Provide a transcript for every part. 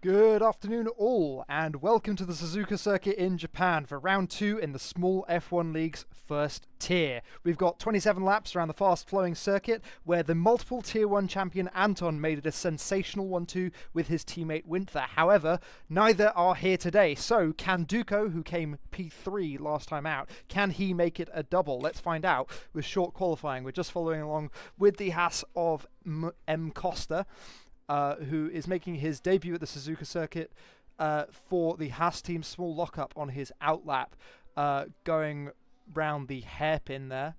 Good afternoon all, and welcome to the Suzuka circuit in Japan for round 2 in the SMAL F1 League's first tier. We've got 27 laps around the fast-flowing circuit, where the multiple Tier 1 champion Anton made it a sensational 1-2 with his teammate Winther. However, neither are here today, so can Duco, who came P3 last time out, can he make it a double? Let's find out with short qualifying. We're just following along with the Haas of M. Costa, who is making his debut at the Suzuka circuit for the Haas team. Small lockup on his outlap, going round the hairpin there.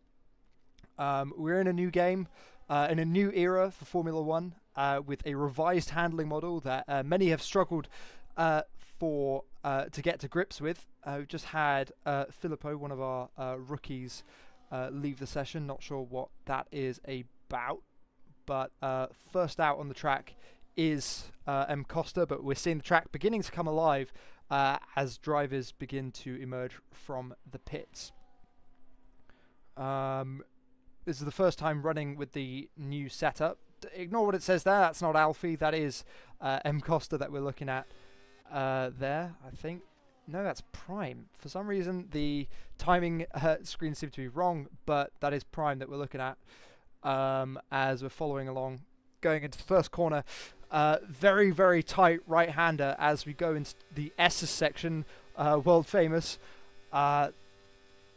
We're in a new game, in a new era for Formula One, with a revised handling model that many have struggled to get to grips with. We've just had Filippo, one of our rookies, leave the session. Not sure what that is about. But first out on the track is M. Costa, but we're seeing the track beginning to come alive as drivers begin to emerge from the pits. This is the first time running with the new setup. Ignore what it says there, that's not Alfie, that is M. Costa that we're looking at there, I think. No, that's Prime. For some reason, the timing screen seems to be wrong, but that is Prime that we're looking at. As we're following along, going into the first corner. Very, very tight right-hander as we go into the S's section, world famous.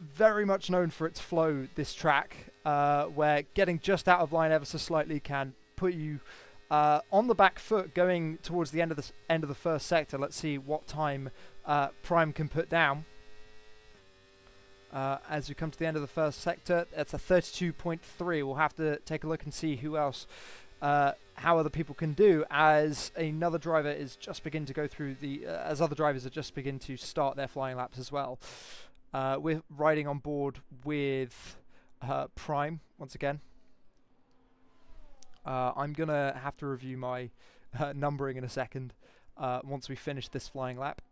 Very much known for its flow, this track, where getting just out of line ever so slightly can put you on the back foot going towards the end of the first sector. Let's see what time Prime can put down. As we come to the end of the first sector, it's a 32.3. We'll have to take a look and see who else, how other people can do, as another driver is just beginning to go through as other drivers are just beginning to start their flying laps as well. We're riding on board with Prime once again. I'm gonna have to review my numbering in a second once we finish this flying lap,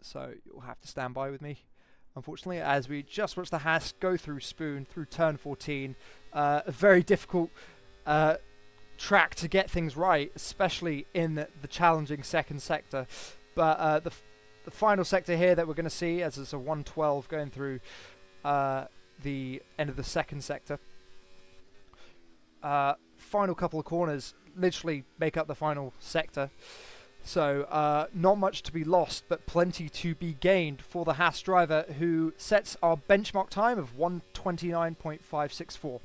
so you'll have to stand by with me. Unfortunately, as we just watched the Haas go through Spoon, through turn 14, a very difficult track to get things right, especially in the challenging second sector. But the final sector here that we're going to see, as it's a 112 going through the end of the second sector. Final couple of corners literally make up the final sector. So not much to be lost, but plenty to be gained for the Haas driver, who sets our benchmark time of 1:29.564.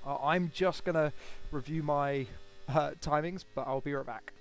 I'm just going to review my timings, but I'll be right back.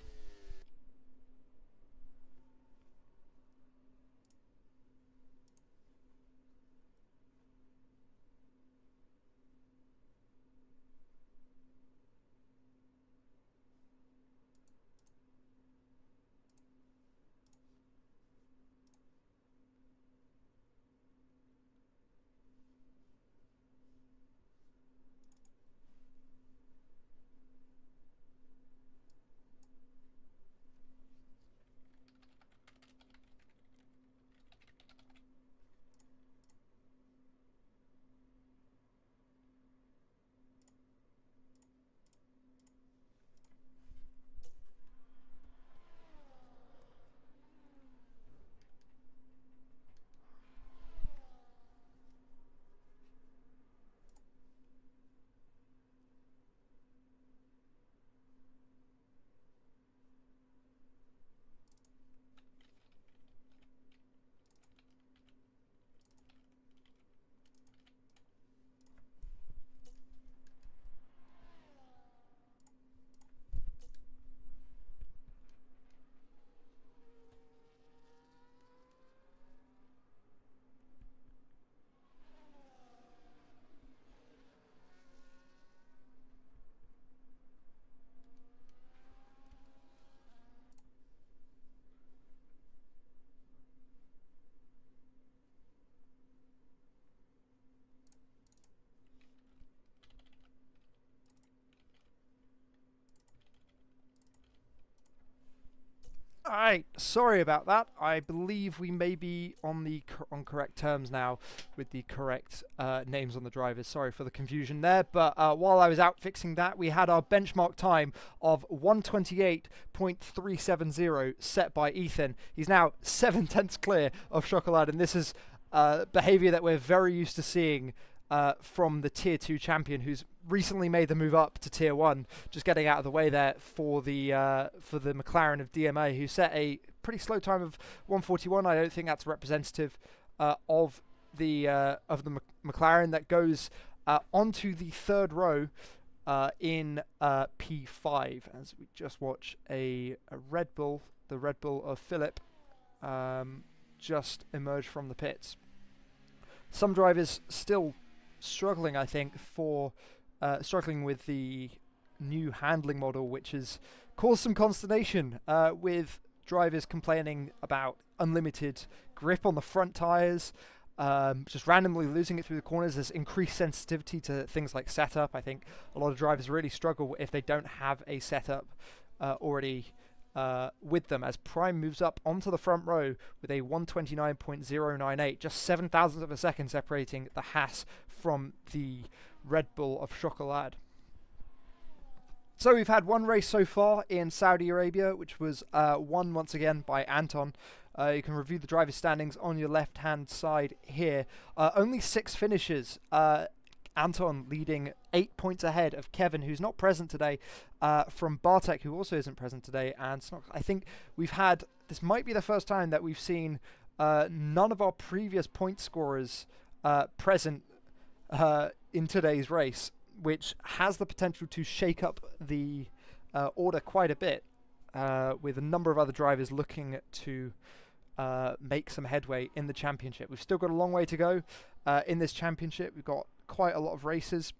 Alright, sorry about that. I believe we may be on the correct terms now with the correct names on the drivers. Sorry for the confusion there, but while I was out fixing that, we had our benchmark time of 128.370 set by Ethan. He's now 7/10 clear of Chocolat, and this is behavior that we're very used to seeing from the Tier 2 champion, who's recently made the move up to Tier 1, just getting out of the way there for the McLaren of DMA, who set a pretty slow time of 1:41. I don't think that's representative of the McLaren that goes onto the third row in P5, as we just watch a Red Bull, the Red Bull of Philip, just emerge from the pits. Some drivers still struggling, I think, struggling with the new handling model, which has caused some consternation with drivers complaining about unlimited grip on the front tyres, just randomly losing it through the corners. There's increased sensitivity to things like setup. I think a lot of drivers really struggle if they don't have a setup already with them, as Prime moves up onto the front row with a 129.098, just 0.007 of a second separating the Haas from the Red Bull of Chocolat. So we've had one race so far in Saudi Arabia, which was won once again by Anton. You can review the driver's standings on your left-hand side here. Only 6 finishes. Anton leading 8 points ahead of Kevin, who's not present today, from Bartek, who also isn't present today. And I think this might be the first time that we've seen none of our previous point scorers present in today's race, which has the potential to shake up the order quite a bit, with a number of other drivers looking to make some headway in the championship. We've still got a long way to go in this championship. We've got quite a lot of races.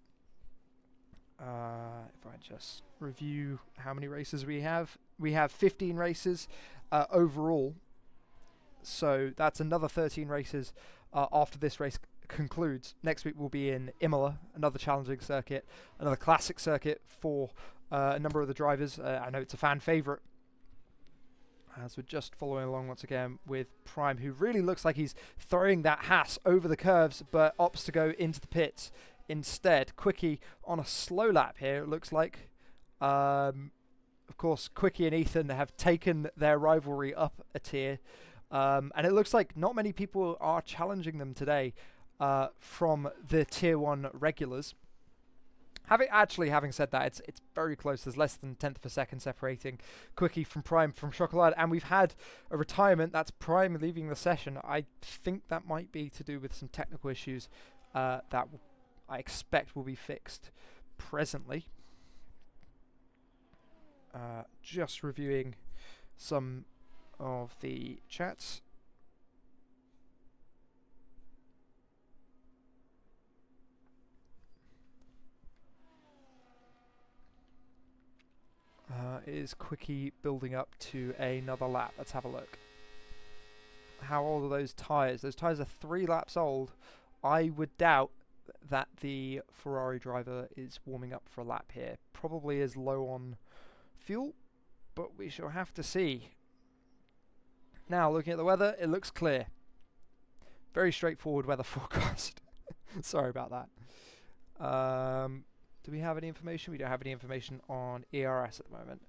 If I just review how many races we have 15 races overall, so that's another 13 races after this race concludes. Next week we'll be in Imola, another challenging circuit, another classic circuit for a number of the drivers. I know it's a fan favourite, as we're just following along once again with Prime, who really looks like he's throwing that Haas over the curves, but opts to go into the pits instead. Quickie on a slow lap here, it looks like. Of course, Quickie and Ethan have taken their rivalry up a tier, and it looks like not many people are challenging them today from the Tier 1 regulars. Having said that, it's very close. There's less than a tenth of a second separating Quickie from Prime from Chocolat, and we've had a retirement. That's Prime leaving the session. I think that might be to do with some technical issues that I expect will be fixed presently. Just reviewing some of the chats. Is Quickie building up to another lap? Let's have a look. How old are those tyres? Those tyres are 3 laps old. I would doubt that the Ferrari driver is warming up for a lap here. Probably is low on fuel, but we shall have to see. Now, looking at the weather, it looks clear. Very straightforward weather forecast. Sorry about that. Do we have any information? We don't have any information on ERS at the moment.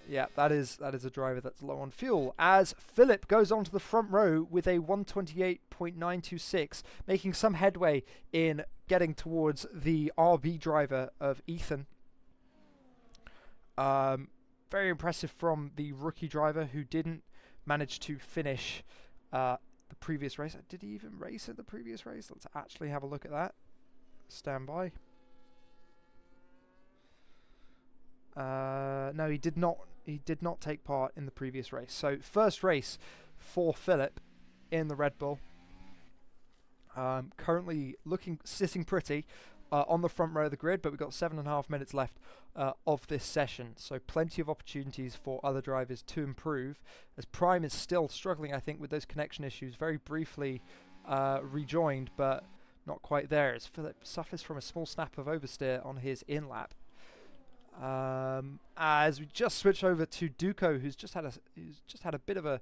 Yeah, that is a driver that's low on fuel, as Philip goes onto the front row with a 128.926, making some headway in getting towards the RB driver of Ethan. Very impressive from the rookie driver, who didn't manage to finish the previous race. Did he even race at the previous race? Let's actually have a look at that. Stand by. No, he did not. He did not take part in the previous race. So first race for Philip in the Red Bull. Currently sitting pretty on the front row of the grid, but we've got 7.5 minutes left of this session. So plenty of opportunities for other drivers to improve, as Prime is still struggling, I think, with those connection issues. Very briefly rejoined, but not quite there, as Philip suffers from a small snap of oversteer on his in-lap. As we just switch over to Duco, who's just had a bit of a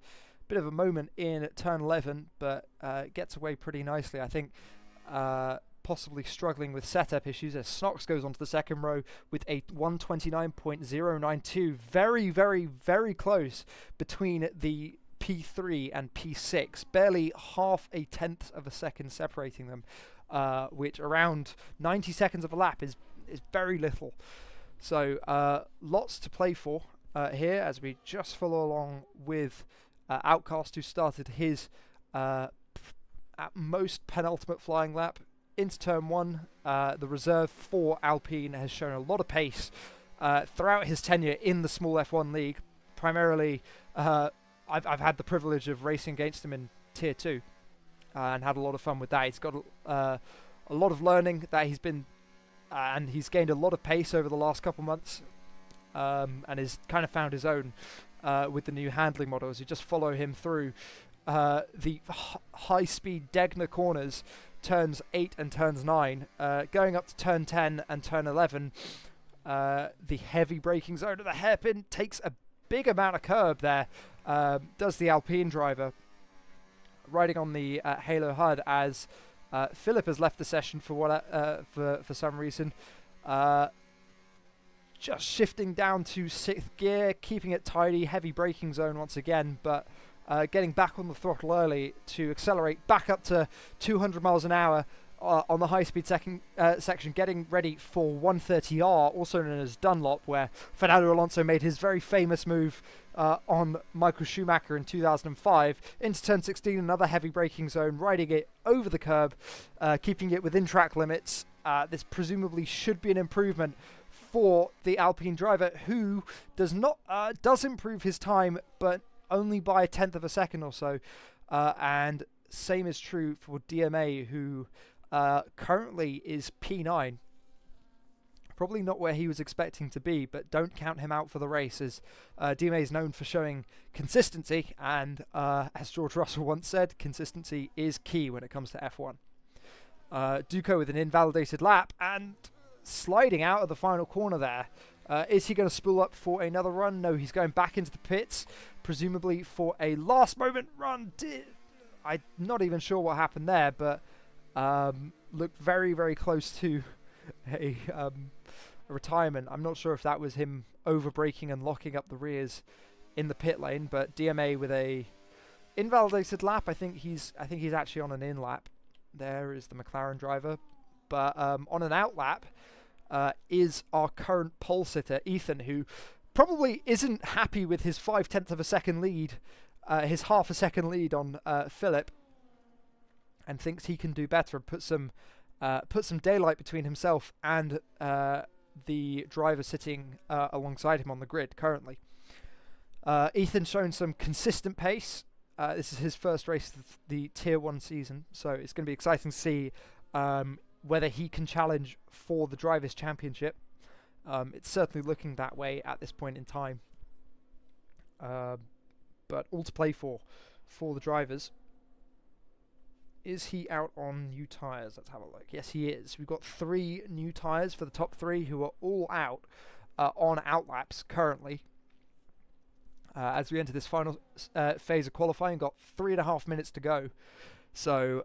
moment in turn 11, but gets away pretty nicely. I think possibly struggling with setup issues as Snox goes onto the second row with a 129.092. Very, very, very close between the P3 and P6. Barely half a tenth of a second separating them, which around 90 seconds of a lap is very little. So lots to play for here as we just follow along with Outcast, who started his at most penultimate flying lap into turn 1. The reserve for Alpine has shown a lot of pace throughout his tenure in the SMAL F1 League. Primarily, I've had the privilege of racing against him in Tier 2 and had a lot of fun with that. He's got a lot of learning that he's been and he's gained a lot of pace over the last couple months and has kind of found his own with the new handling model. As you just follow him through the high-speed Degner corners, turns 8 and turns 9, going up to turn 10 and turn 11. The heavy braking zone of the hairpin takes a big amount of curb there, does the Alpine driver, riding on the Halo HUD as Philip has left the session for some reason. Just shifting down to 6th gear, keeping it tidy, heavy braking zone once again, but getting back on the throttle early to accelerate back up to 200 miles an hour on the high-speed section, getting ready for 130R, also known as Dunlop, where Fernando Alonso made his very famous move on Michael Schumacher in 2005. Into turn 16, another heavy braking zone, riding it over the curb, keeping it within track limits. This presumably should be an improvement for the Alpine driver, who does improve his time, but only by a tenth of a second or so. And same is true for DMA, who currently is P9. Probably not where he was expecting to be, but don't count him out for the race, as DMA is known for showing consistency, and as George Russell once said, consistency is key when it comes to F1. Duco with an invalidated lap and sliding out of the final corner there. Is he going to spool up for another run? No, he's going back into the pits, presumably for a last moment run. I'm not even sure what happened there, but looked very, very close to a retirement. I'm not sure if that was him over braking and locking up the rears in the pit lane, but DMA with a invalidated lap. I think he's actually on an in lap. There is the McLaren driver, but on an out lap is our current pole sitter Ethan, who probably isn't happy with his 0.5 of a second lead, his half a second lead on Philip, and thinks he can do better and put some daylight between himself and the driver sitting alongside him on the grid currently. Ethan's shown some consistent pace. This is his first race of the Tier 1 season, so it's going to be exciting to see whether he can challenge for the Drivers' Championship. It's certainly looking that way at this point in time. But all to play for the drivers. Is he out on new tyres? Let's have a look. Yes, he is. We've got 3 new tyres for the top 3, who are all out on outlaps currently. As we enter this final phase of qualifying, got 3.5 minutes to go. So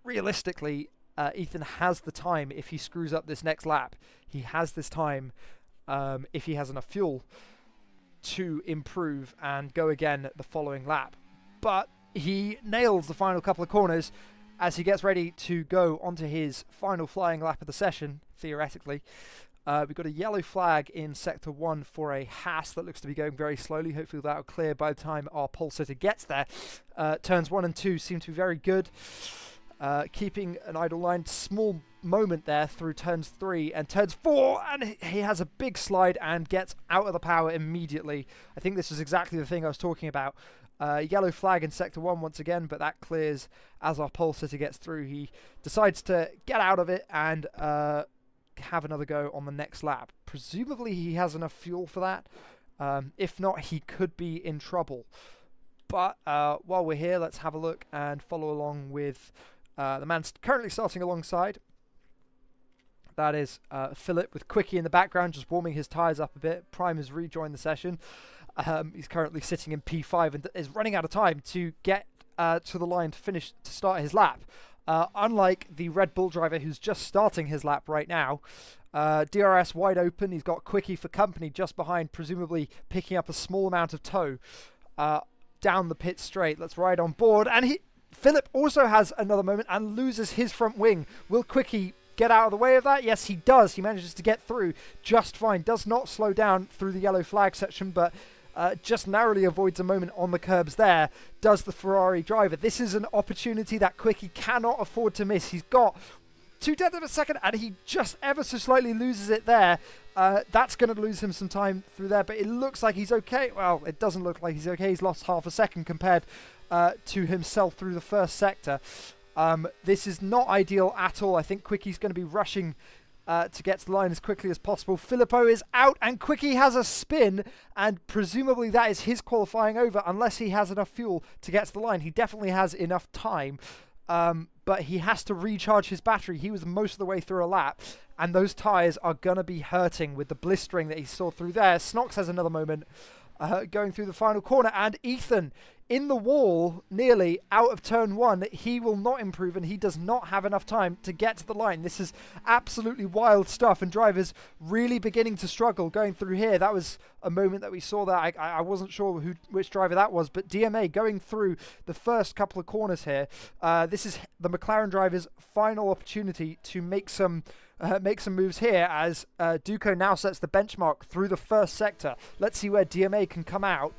realistically, Ethan has the time if he screws up this next lap. He has this time if he has enough fuel to improve and go again the following lap. But he nails the final couple of corners as he gets ready to go onto his final flying lap of the session, theoretically. We've got a yellow flag in Sector 1 for a Haas that looks to be going very slowly. Hopefully that will clear by the time our pole sitter gets there. Turns 1 and 2 seem to be very good. Keeping an idle line. Small moment there through turns 3 and turns 4, and he has a big slide and gets out of the power immediately. I think this is exactly the thing I was talking about. Yellow flag in Sector 1 once again, but that clears as our pole sitter gets through. He decides to get out of it and have another go on the next lap. Presumably he has enough fuel for that. If not, he could be in trouble. But while we're here, let's have a look and follow along with the man currently starting alongside That is Philip with Quickie in the background, just warming his tyres up a bit. Prime has rejoined the session. He's currently sitting in P5 and is running out of time to get to the line to start his lap. Unlike the Red Bull driver who's just starting his lap right now, DRS wide open. He's got Quickie for company just behind, presumably picking up a small amount of tow down the pit straight. Let's ride on board. And Philip also has another moment and loses his front wing. Will Quickie get out of the way of that? Yes, he does. He manages to get through just fine. Does not slow down through the yellow flag section, but just narrowly avoids a moment on the curbs there, does the Ferrari driver. This is an opportunity that Quickie cannot afford to miss. He's got 0.2 of a second, and he just ever so slightly loses it there. That's going to lose him some time through there, but it looks like he's okay. Well, it doesn't look like he's okay. He's lost half a second compared to himself through the first sector. This is not ideal at all. I think Quickie's going to be rushing to get to the line as quickly as possible. Filippo is out, and Quickie has a spin, and presumably that is his qualifying over unless he has enough fuel to get to the line. He definitely has enough time, but he has to recharge his battery. He was most of the way through a lap, and those tyres are going to be hurting with the blistering that he saw through there. Snox has another moment going through the final corner, and Ethan in the wall, nearly out of turn one. He will not improve, and he does not have enough time to get to the line. This is absolutely wild stuff, and drivers really beginning to struggle going through here. That was a moment that we saw that I wasn't sure which driver that was, but DMA going through the first couple of corners here. This is the McLaren driver's final opportunity to make some moves here, as Duco now sets the benchmark through the first sector. Let's see where DMA can come out.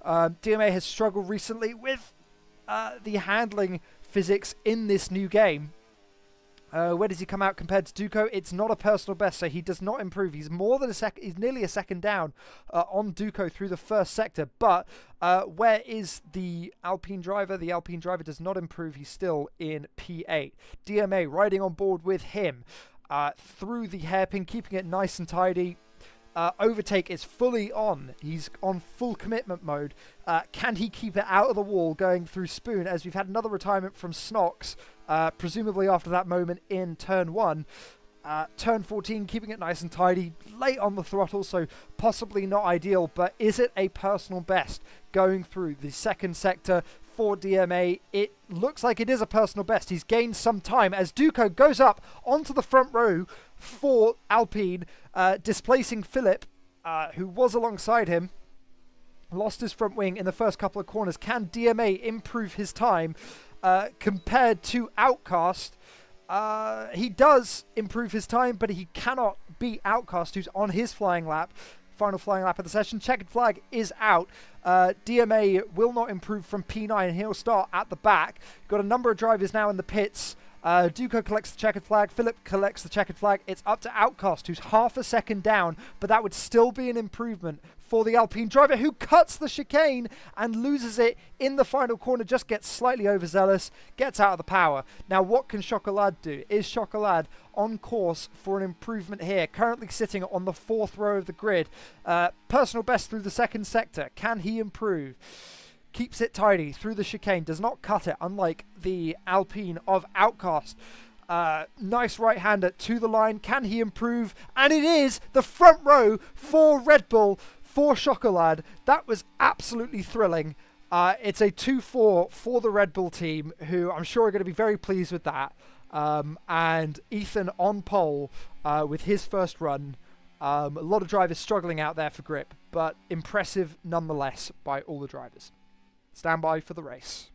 DMA has struggled recently with the handling physics in this new game. Where does he come out compared to Duco? It's not a personal best, so he does not improve. He's more than he's nearly a second down on Duco through the first sector. But where is the Alpine driver? The Alpine driver does not improve. He's still in P8. DMA riding on board with him through the hairpin, keeping it nice and tidy. Overtake is fully on. He's on full commitment mode. Can he keep it out of the wall going through Spoon, as we've had another retirement from Snox, presumably after that moment in turn 1. Turn 14, keeping it nice and tidy, late on the throttle, so possibly not ideal, but is it a personal best going through the second sector for DMA? It looks like it is a personal best. He's gained some time as Duco goes up onto the front row for Alpine, displacing Philip, who was alongside him. Lost his front wing in the first couple of corners. Can DMA improve his time compared to Outcast? He does improve his time, but he cannot beat Outcast, who's on his flying lap. Final flying lap of the session. Checkered flag is out. DMA will not improve from P9, and he'll start at the back. Got a number of drivers now in the pits. Duco collects the checkered flag. Philip collects the checkered flag. It's up to Outcast, who's half a second down, but that would still be an improvement for the Alpine driver, who cuts the chicane and loses it in the final corner. Just gets slightly overzealous, gets out of the power. Now, what can Chocolat do? Is Chocolat on course for an improvement here? Currently sitting on the 4th row of the grid. Personal best through the second sector. Can he improve? Keeps it tidy through the chicane, does not cut it, unlike the Alpine of Outcast. Nice right-hander to the line. Can he improve? And it is the front row for Red Bull, for Chocolat. That was absolutely thrilling. It's a 2-4 for the Red Bull team, who I'm sure are going to be very pleased with that. And Ethan on pole with his first run. A lot of drivers struggling out there for grip, but impressive nonetheless by all the drivers. Stand by for the race.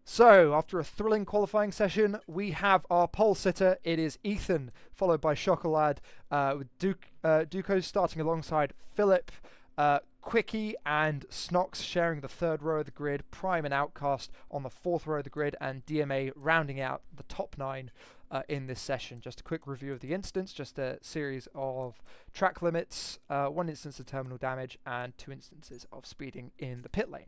So, after a thrilling qualifying session, we have our pole sitter. It is Ethan, followed by Chocolat, with Duco starting alongside Philip, Quickie and Snox sharing the 3rd row of the grid, Prime and Outcast on the 4th row of the grid, and DMA rounding out the top 9 in this session. Just a quick review of the instance, just a series of track limits, 1 instance of terminal damage, and 2 instances of speeding in the pit lane.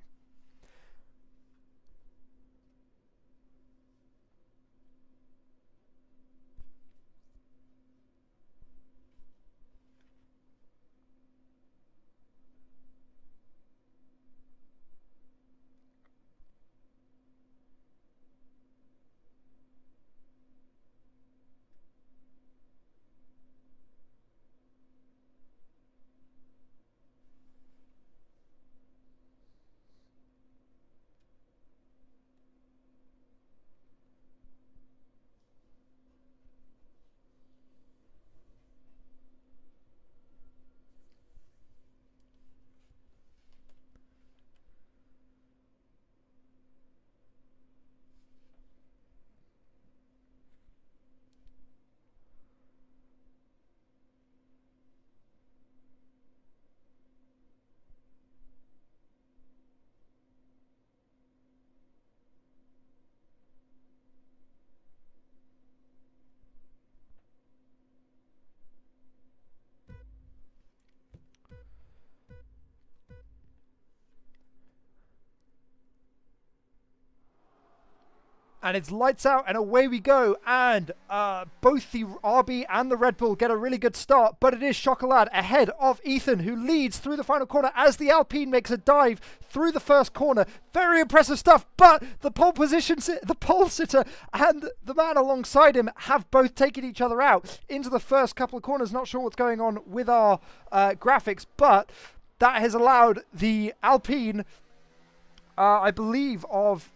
And it's lights out and away we go. And both the RB and the Red Bull get a really good start. But it is Chocolat ahead of Ethan, who leads through the final corner as the Alpine makes a dive through the first corner. Very impressive stuff. But the pole sitter and the man alongside him have both taken each other out into the first couple of corners. Not sure what's going on with our graphics, but that has allowed the Alpine, I believe, of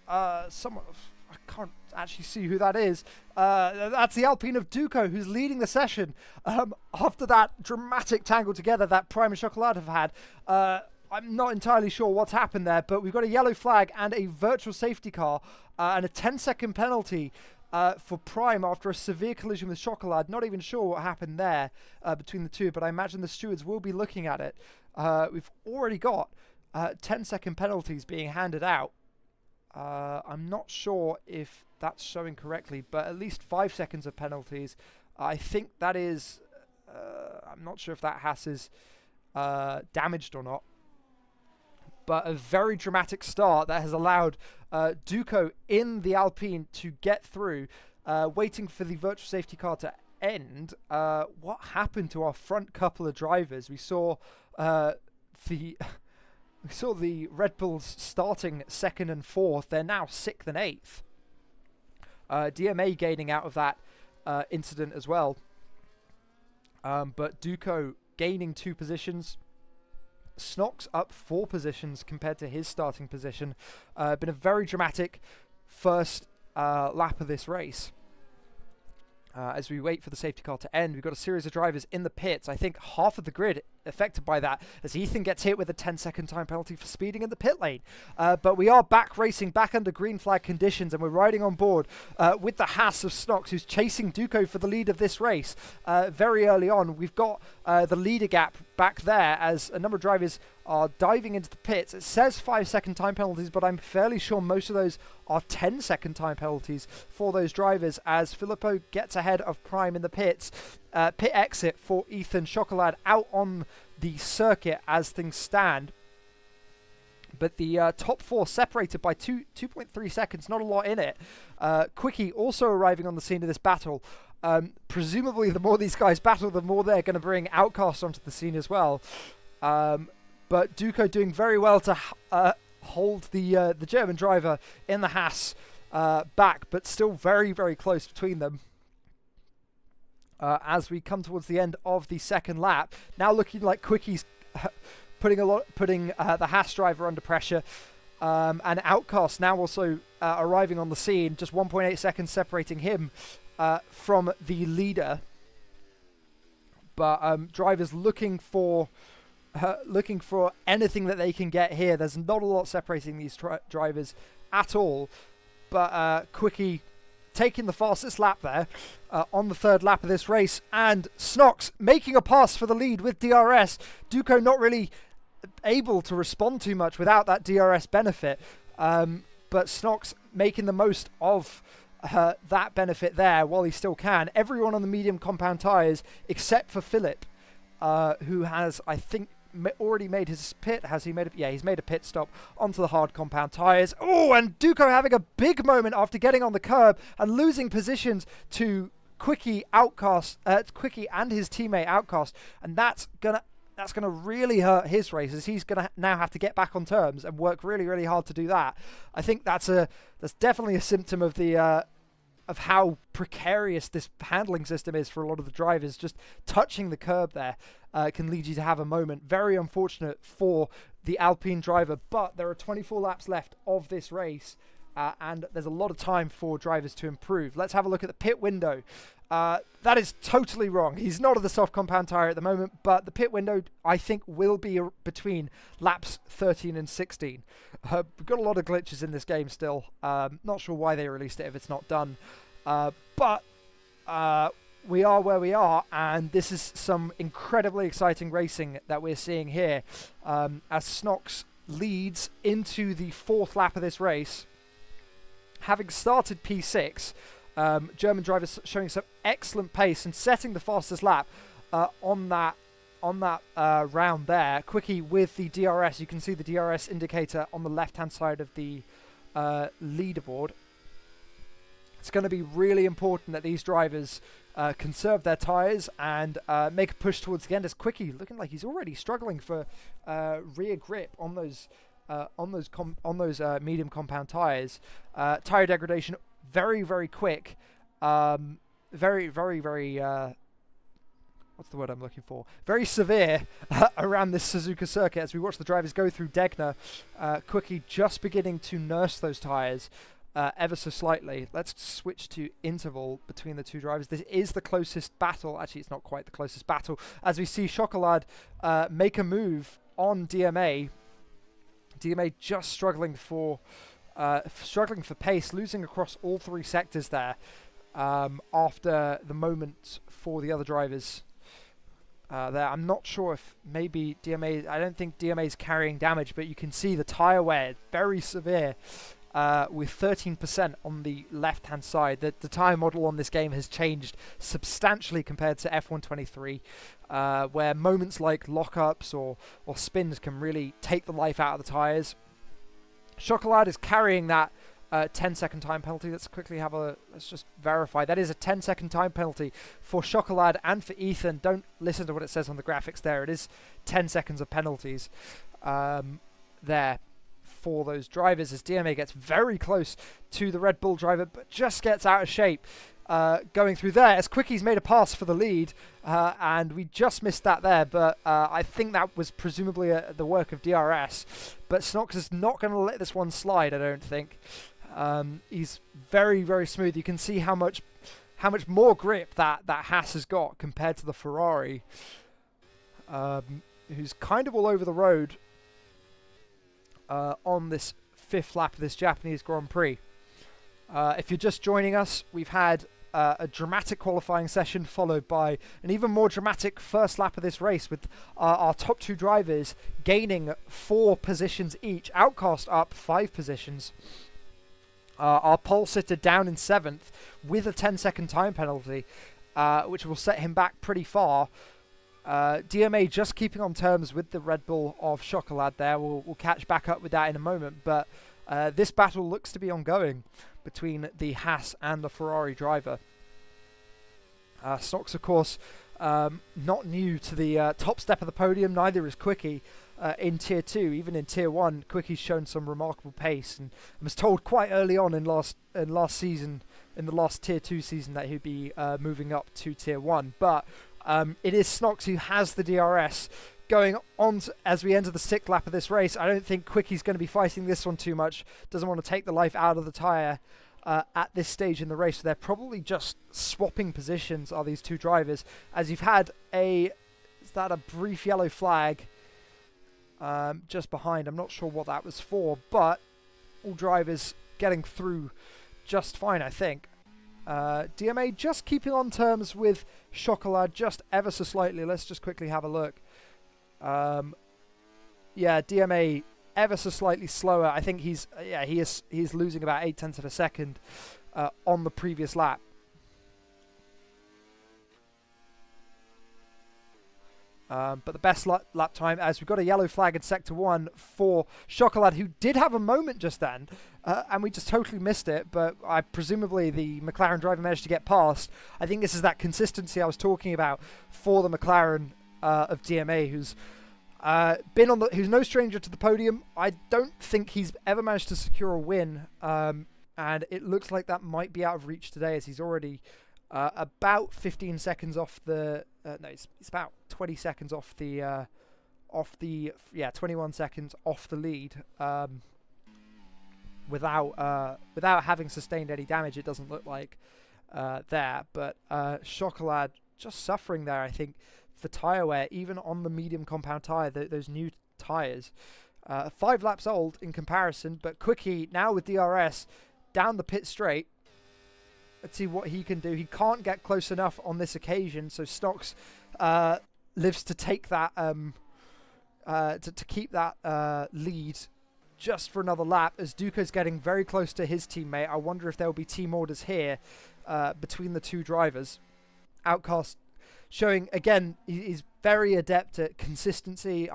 someone... I can't actually see who that is. That's the Alpine of Duco, who's leading the session. After that dramatic tangle together that Prime and Chocolat have had, I'm not entirely sure what's happened there, but we've got a yellow flag and a virtual safety car and a 10-second penalty for Prime after a severe collision with Chocolat. Not even sure what happened there between the two, but I imagine the stewards will be looking at it. We've already got 10-second penalties being handed out. I'm not sure if that's showing correctly, but at least 5 seconds of penalties. I think that is... I'm not sure if that Haas is damaged or not. But a very dramatic start that has allowed Duco in the Alpine to get through, waiting for the virtual safety car to end. What happened to our front couple of drivers? We saw the... We saw the Red Bulls starting 2nd and 4th. They're now 6th and 8th. DMA gaining out of that incident as well. But Duco gaining 2 positions. Snox up 4 positions compared to his starting position. Been a very dramatic first lap of this race. As we wait for the safety car to end, we've got a series of drivers in the pits. I think half of the grid affected by that, as Ethan gets hit with a 10-second time penalty for speeding in the pit lane. But we are back racing, back under green flag conditions, and we're riding on board with the Haas of Snox, who's chasing Duco for the lead of this race. Very early on, we've got the leader gap back there as a number of drivers are diving into the pits. It says 5-second time penalties, but I'm fairly sure most of those are 10-second time penalties for those drivers, as Filippo gets ahead of Prime in the pits. Pit exit for Ethan Chocolat out on the circuit as things stand. But the top 4 separated by 2.3 seconds, not a lot in it. Quickie also arriving on the scene of this battle. Presumably the more these guys battle, the more they're going to bring Outcast onto the scene as well. But Duco doing very well to hold the German driver in the Haas back, but still very, very close between them. As we come towards the end of the second lap, now looking like Quickie's putting the Haas driver under pressure, and Outcast now also arriving on the scene, just 1.8 seconds separating him from the leader. But drivers looking for anything that they can get here. There's not a lot separating these drivers at all. But Quickie taking the fastest lap there on the third lap of this race, and Snox making a pass for the lead with DRS. Duco not really able to respond too much without that DRS benefit, but Snox making the most of that benefit there while he still can. Everyone on the medium compound tyres except for Philip, who has, I think, already made his pit. Has he made yeah, he's made a pit stop onto the hard compound tyres. Oh, and Duco having a big moment after getting on the curb and losing positions to Quickie and his teammate Outcast, and that's gonna really hurt his race, as he's gonna now have to get back on terms and work really, really hard to do that. I think that's definitely a symptom of the of how precarious this handling system is for a lot of the drivers. Just touching the curb there can lead you to have a moment. Very unfortunate for the Alpine driver, but there are 24 laps left of this race, and there's a lot of time for drivers to improve. Let's have a look at the pit window. That is totally wrong. He's not at the soft compound tyre at the moment, but the pit window, I think, will be between laps 13 and 16. We've got a lot of glitches in this game still. Not sure why they released it if it's not done. But we are where we are, and this is some incredibly exciting racing that we're seeing here. As Snox leads into the fourth lap of this race, having started P6, German drivers showing some excellent pace and setting the fastest lap on that round there. Quickie with the DRS. You can see the DRS indicator on the left-hand side of the leaderboard. It's going to be really important that these drivers conserve their tyres and make a push towards the end. As Quickie looking like he's already struggling for rear grip on those medium compound tyres. Tyre degradation very, very quick. Very, very, very... what's the word I'm looking for? Very severe around this Suzuka circuit as we watch the drivers go through Degner. Quickie just beginning to nurse those tyres ever so slightly. Let's switch to interval between the two drivers. This is the closest battle. Actually, it's not quite the closest battle. As we see Chocolat make a move on DMA. DMA just struggling for pace, losing across all three sectors there after the moment for the other drivers. There, I'm not sure if maybe DMA. I don't think DMA is carrying damage, but you can see the tyre wear very severe, with 13% on the left-hand side. The tyre model on this game has changed substantially compared to F1 23, where moments like lockups or spins can really take the life out of the tyres. Chocolat is carrying that 10-second time penalty. Let's just verify. That is a 10-second time penalty for Chocolat and for Ethan. Don't listen to what it says on the graphics there. It is 10 seconds of penalties there for those drivers as DMA gets very close to the Red Bull driver, but just gets out of shape going through there as Quickie's made a pass for the lead, and we just missed that there, but I think that was presumably the work of DRS, but Snox is not going to let this one slide, I don't think. He's very, very smooth. You can see how much more grip that Haas has got compared to the Ferrari, who's kind of all over the road on this fifth lap of this Japanese Grand Prix. If you're just joining us, we've had a dramatic qualifying session followed by an even more dramatic first lap of this race with our top two drivers gaining 4 positions each. Outcast up 5 positions. Our pole sitter down in 7th with a 10-second time penalty, which will set him back pretty far. DMA just keeping on terms with the Red Bull of Chocolat there. We'll catch back up with that in a moment, but this battle looks to be ongoing between the Haas and the Ferrari driver. Snox, of course, not new to the top step of the podium, neither is Quickie in Tier 2. Even in Tier 1, Quickie's shown some remarkable pace and was told quite early on in last season, in the last Tier 2 season, that he'd be moving up to Tier 1. But it is Snox who has the DRS going on as we enter the 6th lap of this race. I don't think Quickie's going to be fighting this one too much. Doesn't want to take the life out of the tyre at this stage in the race. So they're probably just swapping positions, are these two drivers, as you've had is that a brief yellow flag just behind. I'm not sure what that was for, but all drivers getting through just fine, I think. DMA just keeping on terms with Chocolat just ever so slightly. Let's just quickly have a look. Yeah, DMA ever so slightly slower. I think he's losing about 0.8 of a second on the previous lap. But the best lap time, as we've got a yellow flag in Sector 1 for Chocolat, who did have a moment just then, and we just totally missed it, but presumably the McLaren driver managed to get past. I think this is that consistency I was talking about for the McLaren of DMA, who's who's no stranger to the podium. I don't think he's ever managed to secure a win, and it looks like that might be out of reach today, as he's already about 15 seconds off the... no, it's about 20 seconds off the 21 seconds off the lead, without having sustained any damage. It doesn't look like there, but Chocolat just suffering there, I think, for tyre wear, even on the medium compound tyre, those new tyres. 5 laps old in comparison, but Quickie now with DRS down the pit straight. Let's see what he can do. He can't get close enough on this occasion, so Snox lives to take that to keep that lead just for another lap, as Duca's getting very close to his teammate. I wonder if there will be team orders here between the two drivers. Outcast showing again he's very adept at consistency.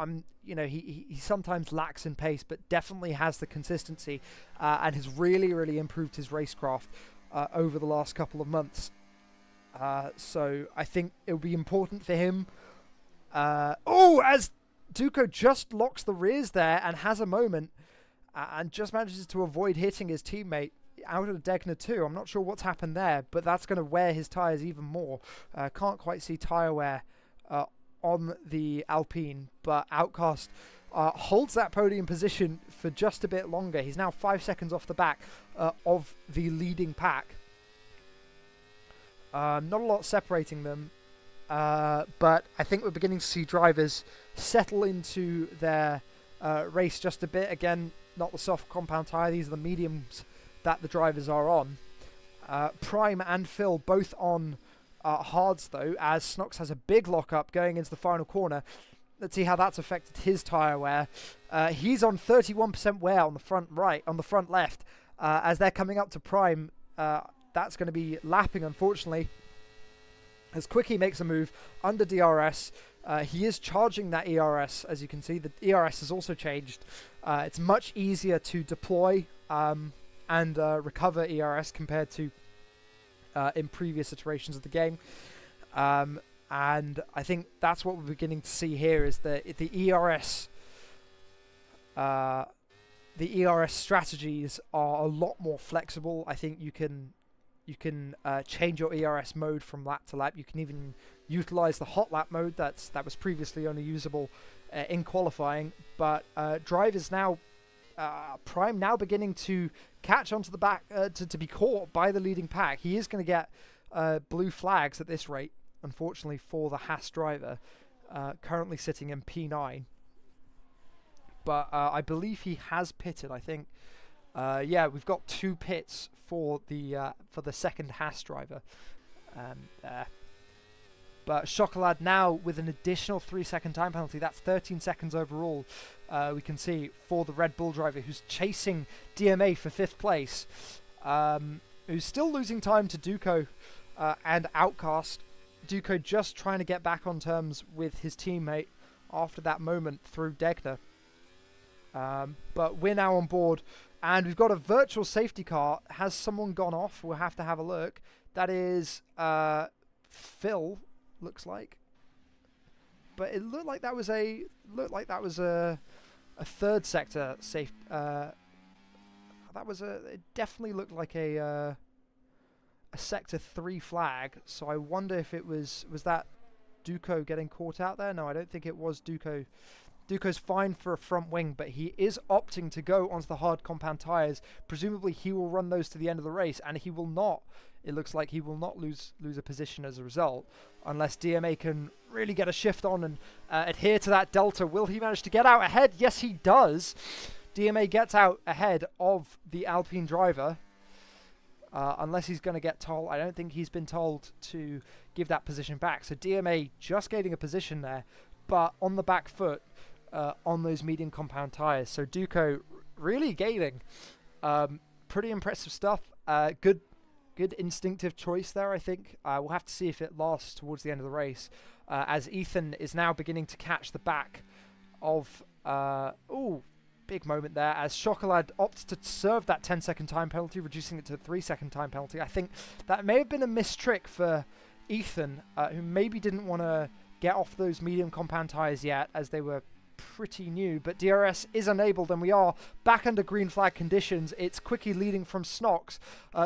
He sometimes lacks in pace, but definitely has the consistency and has really improved his racecraft over the last couple of months. So I think it will be important for him. As Duco just locks the rears there and has a moment and just manages to avoid hitting his teammate out of Degner too. I'm not sure what's happened there, but that's going to wear his tyres even more. Can't quite see tyre wear on the Alpine, but Outcast holds that podium position for just a bit longer. He's now 5 seconds off the back of the leading pack. Not a lot separating them, but I think we're beginning to see drivers settle into their race just a bit. Again, not the soft compound tyre, these are the mediums that the drivers are on. Prime and Phil both on hards though, as Snox has a big lock-up going into the final corner. Let's see how that's affected his tyre wear. He's on 31% wear on the front left. As they're coming up to Prime, that's going to be lapping, unfortunately. As Quickie makes a move under DRS, he is charging that ERS. As you can see, the ERS has also changed. It's much easier to deploy and recover ERS compared to in previous iterations of the game. And I think that's what we're beginning to see here, is that the ERS strategies are a lot more flexible. I think you can change your ERS mode from lap to lap. You can even utilize the hot lap mode that was previously only usable in qualifying. But drivers now, Prime now beginning to catch onto the back, to be caught by the leading pack. He is going to get blue flags at this rate, unfortunately, for the Haas driver, currently sitting in P9. But I believe he has pitted, I think. Yeah, we've got 2 pits for the second Haas driver. But Chocolat now with an additional 3-second time penalty. That's 13 seconds overall. We can see for the Red Bull driver, who's chasing DMA for 5th place, who's still losing time to Duco and Outcast. Duco just trying to get back on terms with his teammate after that moment through Degner. But we're now on board, and we've got a virtual safety car. Has someone gone off? We'll have to have a look. That is Phil, looks like. But it looked like that was a third sector safe. It definitely looked like a sector 3 flag. So I wonder if it was that Duco getting caught out there. No, I don't think it was Duco. Duco's fine for a front wing, but he is opting to go onto the hard compound tyres. Presumably he will run those to the end of the race, and he will not. It looks like he will not lose a position as a result, unless DMA can really get a shift on and adhere to that delta. Will he manage to get out ahead? Yes, he does. DMA gets out ahead of the Alpine driver, unless he's going to get told. I don't think he's been told to give that position back. So DMA just gaining a position there, but on the back foot, on those medium compound tyres. So Duco really gaining. Pretty impressive stuff. Good instinctive choice there, I think. We'll have to see if it lasts towards the end of the race, as Ethan is now beginning to catch the back of... big moment there, as Chocolat opts to serve that 10-second time penalty, reducing it to a 3-second time penalty. I think that may have been a missed trick for Ethan, who maybe didn't want to get off those medium compound tyres yet, as they were pretty new, but DRS is enabled, and we are back under green flag conditions. It's Quickie leading from Snox,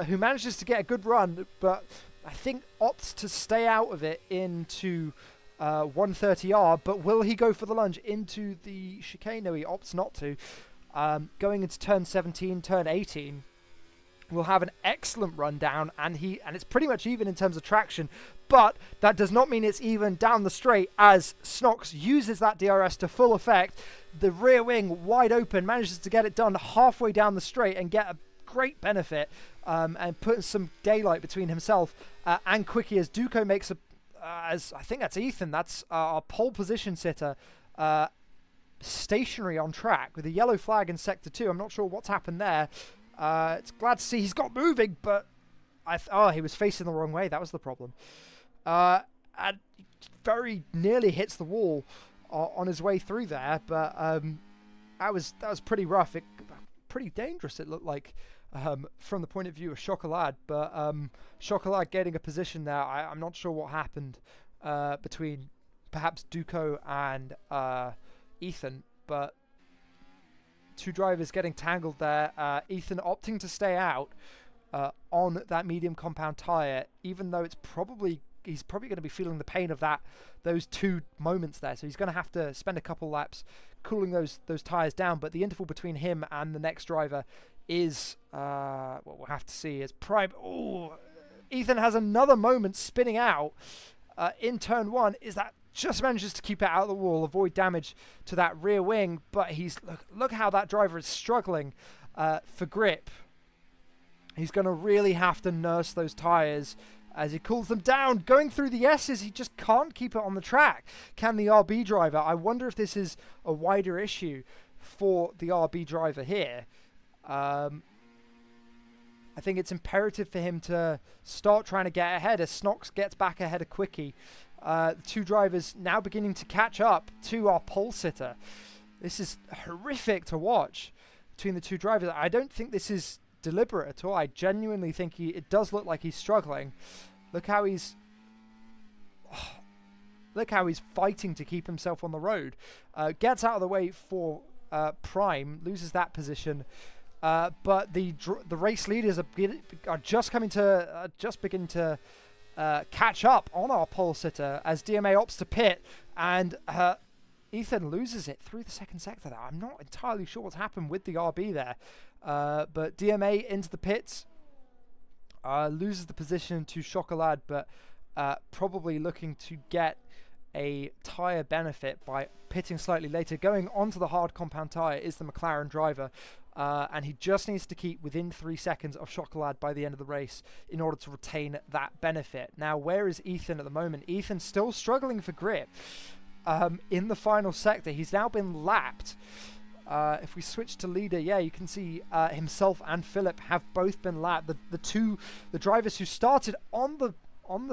who manages to get a good run, but I think opts to stay out of it into 130R. But will he go for the lunge into the chicane? No, he opts not to. Going into turn 17, turn 18, will have an excellent run down, and it's pretty much even in terms of traction, but that does not mean it's even down the straight, as Snox uses that DRS to full effect. The rear wing wide open, manages to get it done halfway down the straight and get a great benefit, and put some daylight between himself and Quickie, as Duco makes as I think that's Ethan, that's our pole position sitter, stationary on track with a yellow flag in sector 2. I'm not sure what's happened there. It's glad to see he's got moving, but he was facing the wrong way. That was the problem. And very nearly hits the wall on his way through there, but that was pretty rough. Pretty dangerous, it looked like. from the point of view of Chocolat, but Chocolat getting a position there, I'm not sure what happened between perhaps Duco and Ethan, but two drivers getting tangled there. Ethan opting to stay out on that medium compound tyre, even though he's probably going to be feeling the pain of those 2 moments there. So he's going to have to spend a couple laps cooling those tyres down. But the interval between him and the next driver is what we'll have to see is Prime. Oh, Ethan has another moment spinning out in turn 1. Is that just manages to keep it out of the wall, avoid damage to that rear wing, but look how that driver is struggling for grip. He's going to really have to nurse those tyres as he cools them down. Going through the S's, he just can't keep it on the track. Can the RB driver? I wonder if this is a wider issue for the RB driver here. I think it's imperative for him to start trying to get ahead as Snox gets back ahead of Quickie. The two drivers now beginning to catch up to our pole sitter. This is horrific to watch between the two drivers. I don't think this is deliberate at all. I genuinely think it does look like he's struggling. Look how he's fighting to keep himself on the road. Gets out of the way for Prime, loses that position. But the race leaders are just beginning to catch up on our pole sitter as DMA opts to pit, and Ethan loses it through the second sector there. I'm not entirely sure what's happened with the RB there, but DMA into the pits, loses the position to Chocolat, but probably looking to get a tyre benefit by pitting slightly later. Going onto the hard compound tyre is the McLaren driver, and he just needs to keep within 3 seconds of Chocolat by the end of the race in order to retain that benefit. Now, where is Ethan at the moment? Ethan's still struggling for grip in the final sector. He's now been lapped. If we switch to leader, yeah, you can see himself and Philip have both been lapped. The drivers who started on the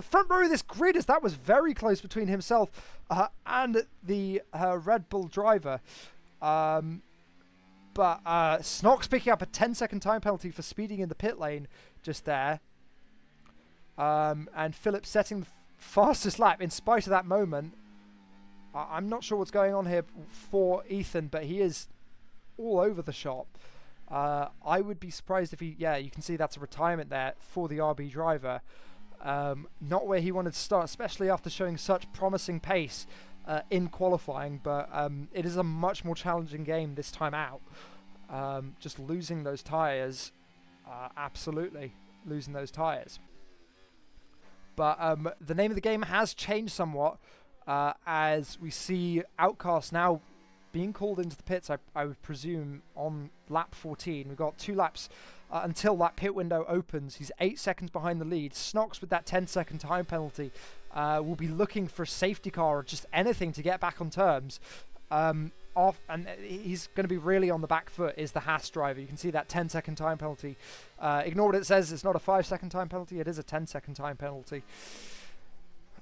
front row of this grid, as that was very close between himself and the Red Bull driver. But Snox picking up a 10-second time penalty for speeding in the pit lane just there. And Philip setting the fastest lap in spite of that moment. I'm not sure what's going on here for Ethan, but he is all over the shop. I would be surprised if you can see that's a retirement there for the RB driver. Not where he wanted to start, especially after showing such promising pace in qualifying, but it is a much more challenging game this time out. Just losing those tyres, absolutely losing those tyres. But the name of the game has changed somewhat, as we see Outcast now being called into the pits, I would presume, on lap 14. We've got 2 laps until that pit window opens. He's 8 seconds behind the lead. Snox, with that 10-second time penalty, will be looking for a safety car or just anything to get back on terms. And he's going to be really on the back foot is the Haas driver. You can see that 10-second time penalty. Ignore what it says. It's not a 5-second time penalty. It is a 10-second time penalty.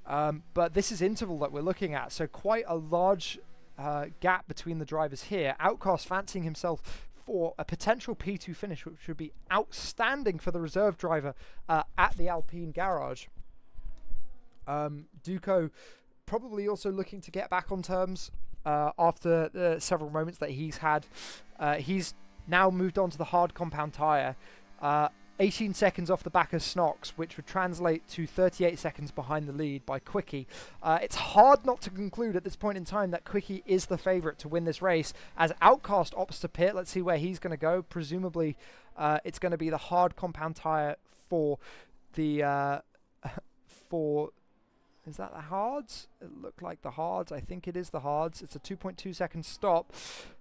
But this is interval that we're looking at. So quite a large gap between the drivers here. Outcast fancying himself for a potential P2 finish, which would be outstanding for the reserve driver at the Alpine garage. Duco probably also looking to get back on terms after the several moments that he's had. He's now moved on to the hard compound tyre. 18 seconds off the back of Snox, which would translate to 38 seconds behind the lead by Quickie. It's hard not to conclude at this point in time that Quickie is the favourite to win this race, as Outcast opts to pit. Let's see where he's going to go. Presumably, it's going to be the hard compound tyre for the... Is that the hards? It looked like the hards. I think it is the hards. It's a 2.2 second stop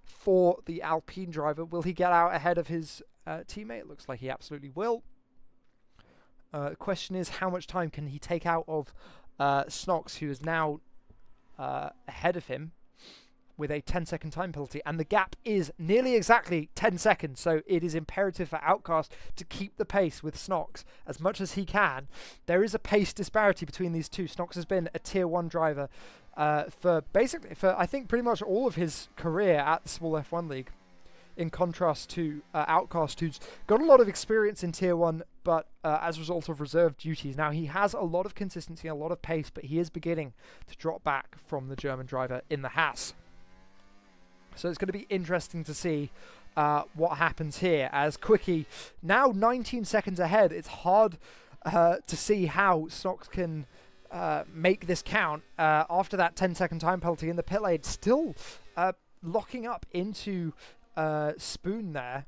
for the Alpine driver. Will he get out ahead of his teammate? Looks like he absolutely will. The question is, how much time can he take out of Snox, who is now ahead of him with a 10-second time penalty, and the gap is nearly exactly 10 seconds, so it is imperative for Outcast to keep the pace with Snox as much as he can. There is a pace disparity between these two. Snox has been a Tier 1 driver for I think pretty much all of his career at the SMAL F1 League. in contrast to Outcast, who's got a lot of experience in Tier 1, but as a result of reserve duties. Now, he has a lot of consistency, a lot of pace, but he is beginning to drop back from the German driver in the Haas. So it's going to be interesting to see what happens here, as Quickie, now 19 seconds ahead. It's hard to see how Snox can make this count after that 10-second time penalty in the pit lane. Still locking up into Spoon there.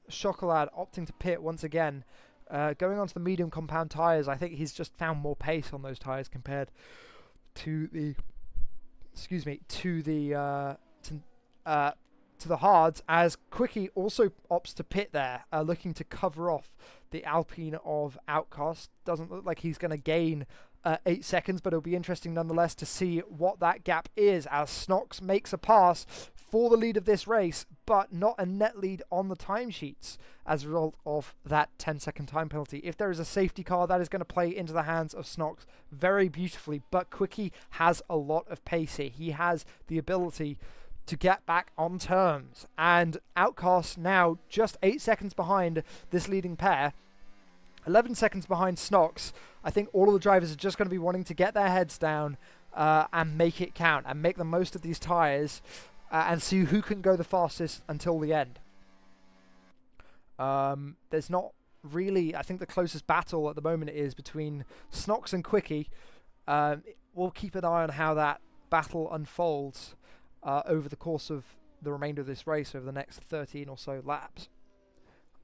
Chocolat opting to pit once again. Going on to the medium compound tyres. I think he's just found more pace on those tyres compared to the hards, as Quickie also opts to pit there, looking to cover off the Alpine of Outcast. Doesn't look like he's going to gain 8 seconds, but it'll be interesting nonetheless to see what that gap is, as Snox makes a pass for the lead of this race, but not a net lead on the timesheets as a result of that 10-second time penalty. If there is a safety car, that is going to play into the hands of Snox very beautifully, but Quickie has a lot of pace here. He has the ability to get back on terms, and Outcast now just 8 seconds behind this leading pair, 11 seconds behind Snox. I think all of the drivers are just going to be wanting to get their heads down and make it count and make the most of these tyres and see who can go the fastest until the end. There's not really, I think the closest battle at the moment is between Snox and Quickie. We'll keep an eye on how that battle unfolds over the course of the remainder of this race, over the next 13 or so laps.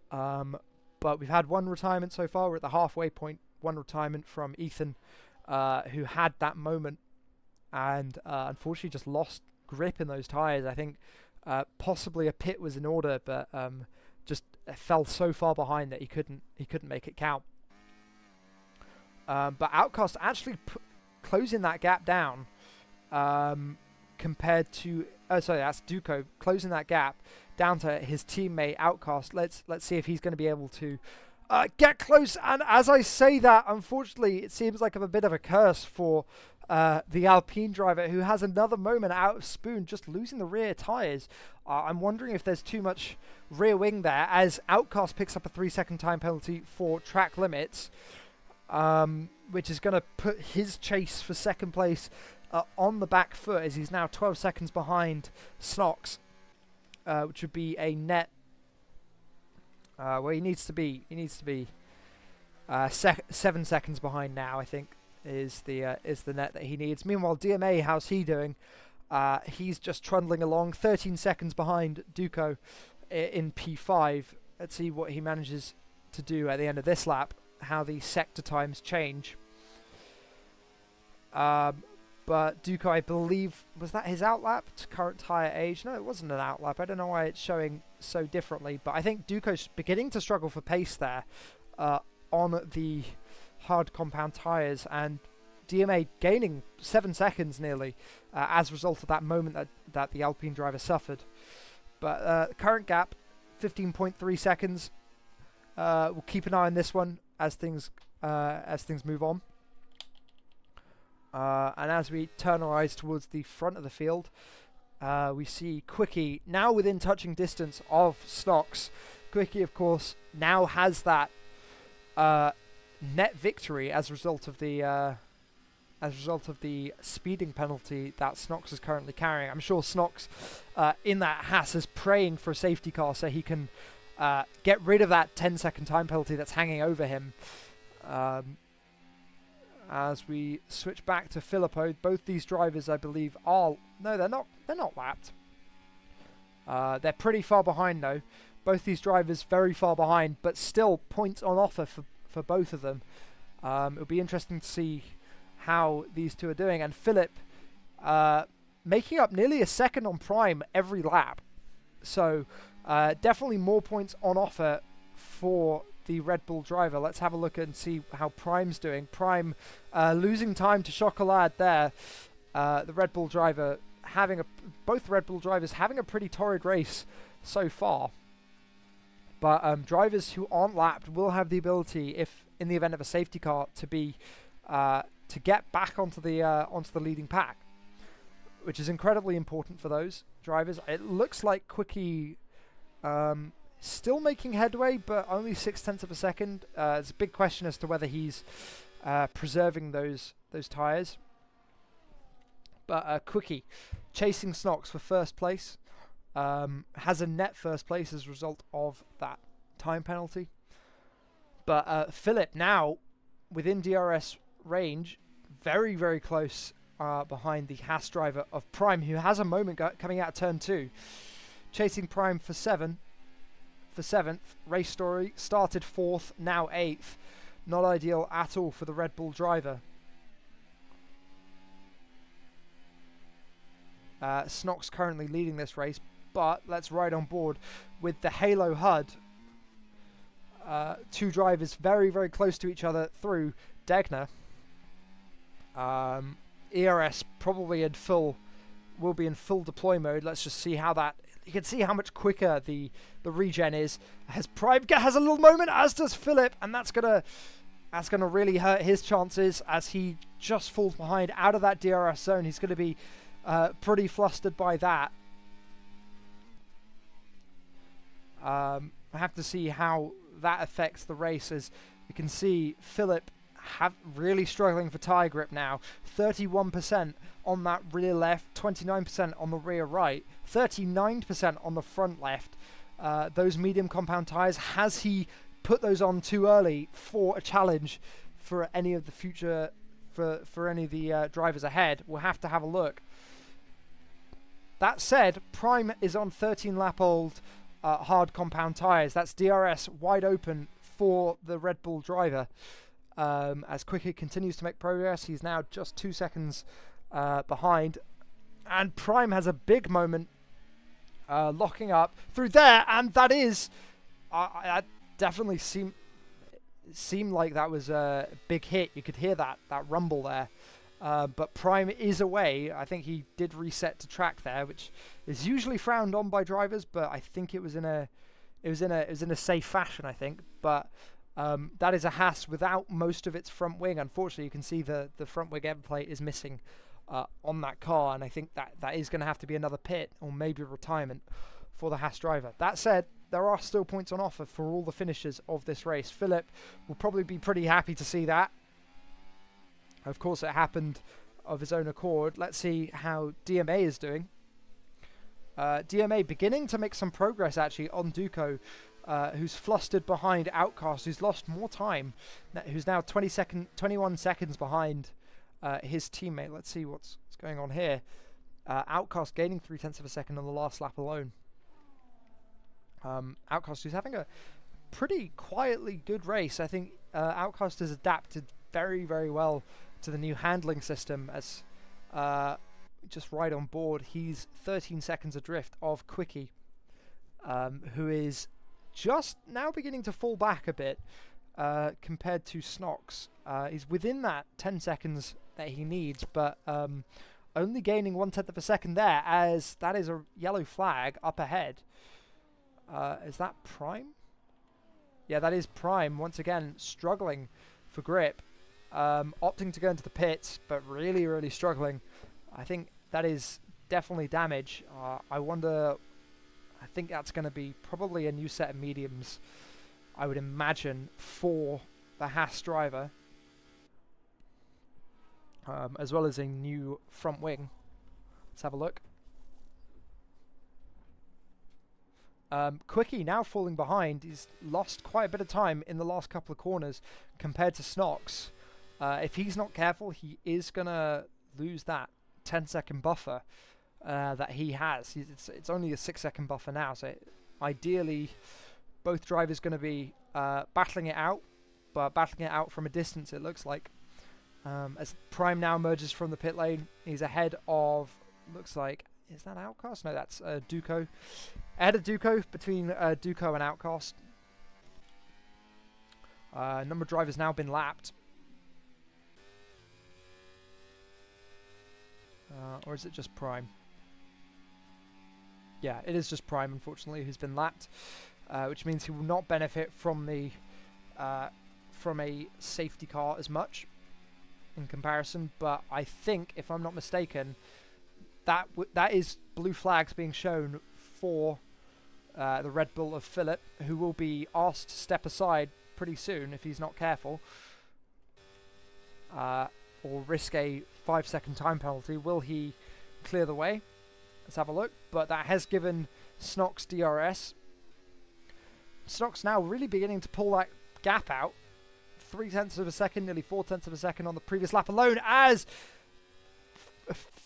But we've had one retirement so far. We're at the halfway point. One retirement from Ethan, who had that moment and unfortunately just lost grip in those tyres. I think possibly a pit was in order, but just fell so far behind that he couldn't make it count. But Outcast actually closing that gap down compared to sorry, that's Duco closing that gap down to his teammate Outcast. Let's see if he's going to be able to get close. And as I say that, unfortunately, it seems like a bit of a curse for the Alpine driver, who has another moment out of Spoon, just losing the rear tyres. I'm wondering if there's too much rear wing there, as Outcast picks up a 3-second time penalty for track limits, which is going to put his chase for second place on the back foot, as he's now 12 seconds behind Snox, which would be a net. Well, he needs to be 7 seconds behind now, I think, is the net that he needs. Meanwhile, DMA, how's he doing? He's just trundling along, 13 seconds behind Duco in P5. Let's see what he manages to do at the end of this lap, how the sector times change. But Duco, I believe, was that his outlap to current tyre age? No, it wasn't an outlap. I don't know why it's showing so differently, but I think Duco's beginning to struggle for pace there on the hard compound tyres, and DMA gaining 7 seconds nearly as a result of that moment that the Alpine driver suffered. But current gap, 15.3 seconds. We'll keep an eye on this one as things move on. And as we turn our eyes towards the front of the field, we see Quickie now within touching distance of Snox. Quickie, of course, now has that net victory as a result of the speeding penalty that Snox is currently carrying. I'm sure Snox in that Haas is praying for a safety car so he can get rid of that 10-second time penalty that's hanging over him. As we switch back to Filippo, both these drivers, I believe, are... No, they're not lapped. They're pretty far behind, though. Both these drivers very far behind, but still points on offer for both of them. It'll be interesting to see how these two are doing. And Philip making up nearly a second on Prime every lap. So definitely more points on offer for the Red Bull driver. Let's have a look and see how Prime's doing. Prime losing time to Chocolat there. The Red Bull driver both Red Bull drivers having a pretty torrid race so far. But drivers who aren't lapped will have the ability, if in the event of a safety car, to get back onto the leading pack, which is incredibly important for those drivers. It looks like Quickie Still making headway, but only 0.6 of a second. It's a big question as to whether he's preserving those tyres. But Quickie, chasing Snox for first place, has a net first place as a result of that time penalty. But Philip now within DRS range, very, very close behind the Haas driver of Prime, who has a moment coming out of turn 2. Chasing Prime for 7th. Race Story started 4th, now 8th. Not ideal at all for the Red Bull driver. Snox currently leading this race, but let's ride on board with the Halo HUD. Two drivers very, very close to each other through Degner. ERS probably will be in full deploy mode. Let's just see how that. You can see how much quicker the regen is. Prime has a little moment, as does Philip, and that's gonna really hurt his chances as he just falls behind out of that DRS zone. He's gonna be pretty flustered by that. I have to see how that affects the race, as you can see Philip really struggling for tyre grip now. 31% on that rear left, 29% on the rear right, 39% on the front left. Those medium compound tyres, has he put those on too early for a challenge for any of the future, for any of the drivers ahead? We'll have to have a look. That said, Prime is on 13 lap old hard compound tyres. That's DRS wide open for the Red Bull driver. As Quickie continues to make progress, he's now just 2 seconds behind. And Prime has a big moment locking up through there, and that is... I definitely seemed like that was a big hit. You could hear that rumble there. But Prime is away. I think he did reset to track there, which is usually frowned on by drivers, but I think it was in a safe fashion, I think. But that is a Haas without most of its front wing. Unfortunately, you can see the front wing end plate is missing on that car, and I think that is going to have to be another pit or maybe retirement for the Haas driver. That said, there are still points on offer for all the finishers of this race. Philip will probably be pretty happy to see that. Of course, it happened of his own accord. Let's see how DMA is doing. DMA beginning to make some progress, actually, on Duco, who's flustered behind Outcast, who's lost more time, who's now 21 seconds behind his teammate. Let's see what's going on here. Outcast gaining 0.3 of a second on the last lap alone. Outcast, who's having a pretty quietly good race. I think Outcast has adapted very, very well to the new handling system, as just right on board. He's 13 seconds adrift of Quickie, who is just now beginning to fall back a bit compared to Snox. He's within that 10 seconds that he needs, but only gaining 0.1 of a second there, as that is a yellow flag up ahead. Is that Prime? Yeah, that is Prime, once again struggling for grip. Opting to go into the pits, but really, really struggling. I think that is definitely damage. I think that's going to be probably a new set of mediums, I would imagine, for the Haas driver, as well as a new front wing. Let's have a look. Quickie now falling behind. He's lost quite a bit of time in the last couple of corners compared to Snox. If he's not careful, he is going to lose that 10-second buffer that he has. It's only a 6-second buffer now, so ideally both drivers going to be battling it out, but battling it out from a distance, it looks like. As Prime now emerges from the pit lane, he's ahead of, looks like, is that Outcast? No, that's Duco. Ahead of Duco, between Duco and Outcast. Number of drivers now been lapped. Or is it just Prime? Yeah, it is just Prime, unfortunately, who's been lapped, which means he will not benefit from the from a safety car as much in comparison. But I think, if I'm not mistaken, that is blue flags being shown for the Red Bull of Philip, who will be asked to step aside pretty soon if he's not careful, or risk a 5-second time penalty. Will he clear the way? Let's have a look. But that has given Snox DRS. Snox now really beginning to pull that gap out. 0.3 of a second, nearly 0.4 of a second on the previous lap alone, as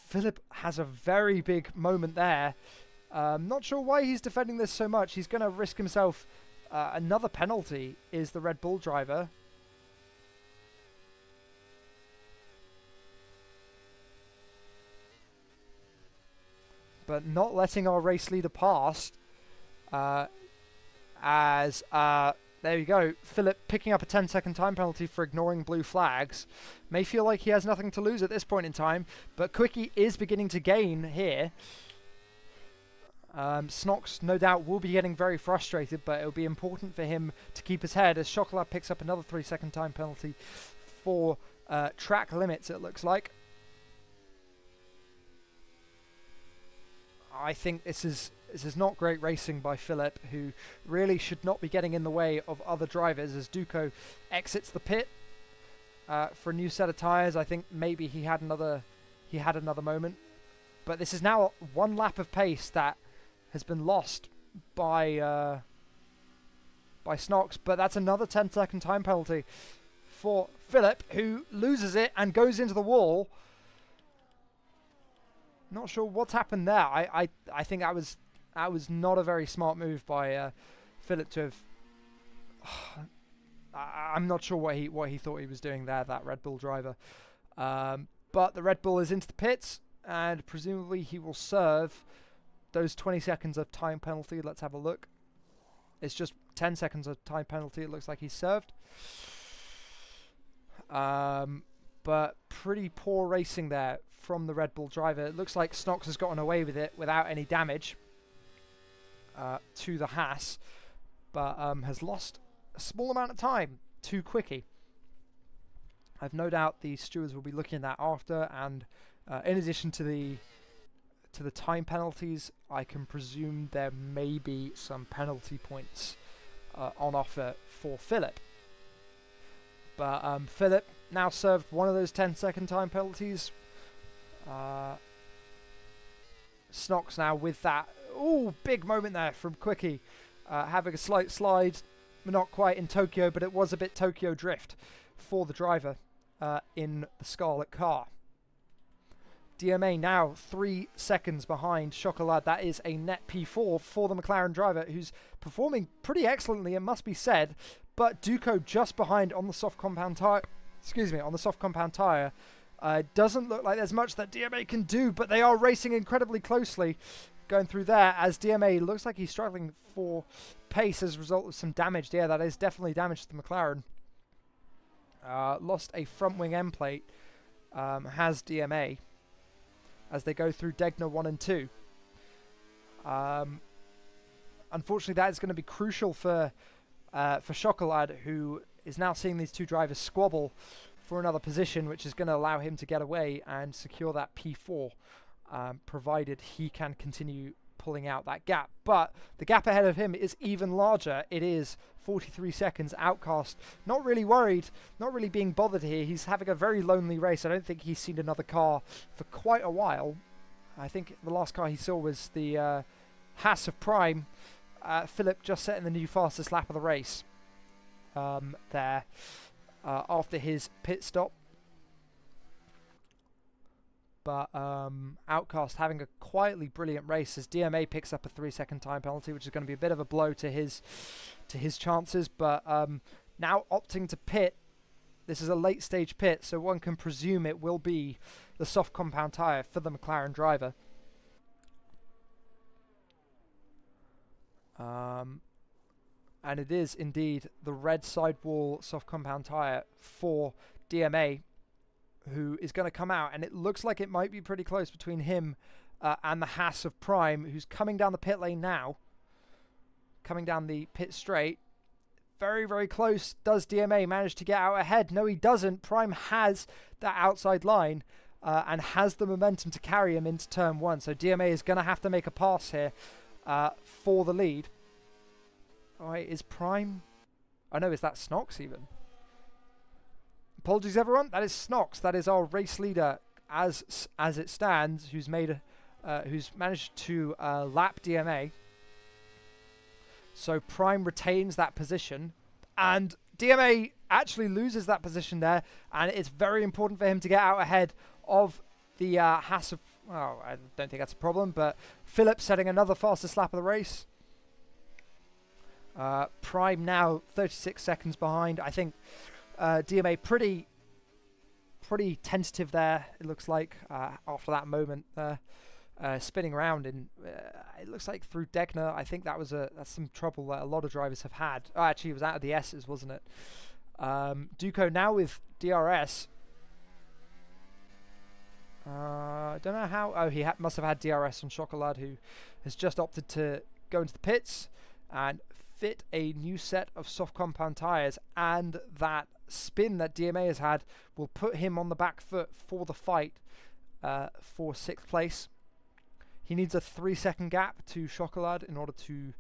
Philip has a very big moment there. Not sure why he's defending this so much. He's going to risk himself another penalty, is the Red Bull driver. But not letting our race leader pass, as there you go, Philip picking up a 10-second time penalty for ignoring blue flags. May feel like he has nothing to lose at this point in time, but Quickie is beginning to gain here. Snox, no doubt, will be getting very frustrated, but it'll be important for him to keep his head as Chocolat picks up another 3-second time penalty for track limits, it looks like. I think this is not great racing by Philip, who really should not be getting in the way of other drivers, as Duco exits the pit for a new set of tyres. I think maybe he had another moment, but this is now one lap of pace that has been lost by Snox. But that's another 10-second time penalty for Philip, who loses it and goes into the wall. Not sure what's happened there. I think that was not a very smart move by Philip to have. I'm not sure what he thought he was doing there, that Red Bull driver. But the Red Bull is into the pits, and presumably he will serve those 20 seconds of time penalty. Let's have a look. It's just 10 seconds of time penalty. It looks like he's served. But pretty poor racing there from the Red Bull driver. It looks like Snox has gotten away with it without any damage to the Haas, but has lost a small amount of time to Quickie. I've no doubt the stewards will be looking at that after, and in addition to the time penalties, I can presume there may be some penalty points on offer for Philip. But Philip now served one of those 10-second time penalties. Snox now with that. Ooh, big moment there from Quickie. Having a slight slide. Not quite in Tokyo, but it was a bit Tokyo drift for the driver in the Scarlet car. DMA now 3 seconds behind Chocolat. That is a net P4 for the McLaren driver, who's performing pretty excellently, it must be said. But Duco just behind on the soft compound tire. Excuse me, on the soft compound tire. Doesn't look like there's much that DMA can do, but they are racing incredibly closely going through there, as DMA looks like he's struggling for pace as a result of some damage. Yeah, that is definitely damage to the McLaren. Lost a front wing end plate, has DMA, as they go through Degner 1 and 2. Unfortunately, that is going to be crucial for Chocolat, who is now seeing these two drivers squabble for another position, which is going to allow him to get away and secure that P4, provided he can continue pulling out that gap. But the gap ahead of him is even larger. It is 43 seconds. Outcast not really worried, not really being bothered here. He's having a very lonely race. I don't think he's seen another car for quite a while. I think the last car he saw was the Haas of Prime. Philip just setting the new fastest lap of the race there after his pit stop. But Outcast having a quietly brilliant race as DMA picks up a 3-second time penalty, which is going to be a bit of a blow to his chances. But now opting to pit. This is a late stage pit, so one can presume it will be the soft compound tyre for the McLaren driver. And it is indeed the red sidewall soft compound tyre for DMA, who is going to come out, and it looks like it might be pretty close between him and the Haas of Prime, who's coming down the pit lane now, coming down the pit straight. Very, very close. Does DMA manage to get out ahead? No, he doesn't. Prime has that outside line and has the momentum to carry him into turn 1, so DMA is going to have to make a pass here for the lead. Alright, is Prime... Oh no, is that Snox even? Apologies everyone, that is Snox. That is our race leader as it stands, who's managed to lap DMA. So Prime retains that position, and DMA actually loses that position there, and it's very important for him to get out ahead of the Haas of... Well, I don't think that's a problem, but Philip setting another fastest lap of the race. Prime now 36 seconds behind. I think DMA pretty tentative there, it looks like, after that moment spinning around in it looks like through Degner. I think that's some trouble that a lot of drivers have had. Oh, actually it was out of the S's, wasn't it? Duco now with DRS. I don't know how... Oh, he must have had DRS on Chocolat, who has just opted to go into the pits and fit a new set of soft compound tyres, and that spin that DMA has had will put him on the back foot for the fight for 6th place. He needs a 3-second gap to Chocolat in order to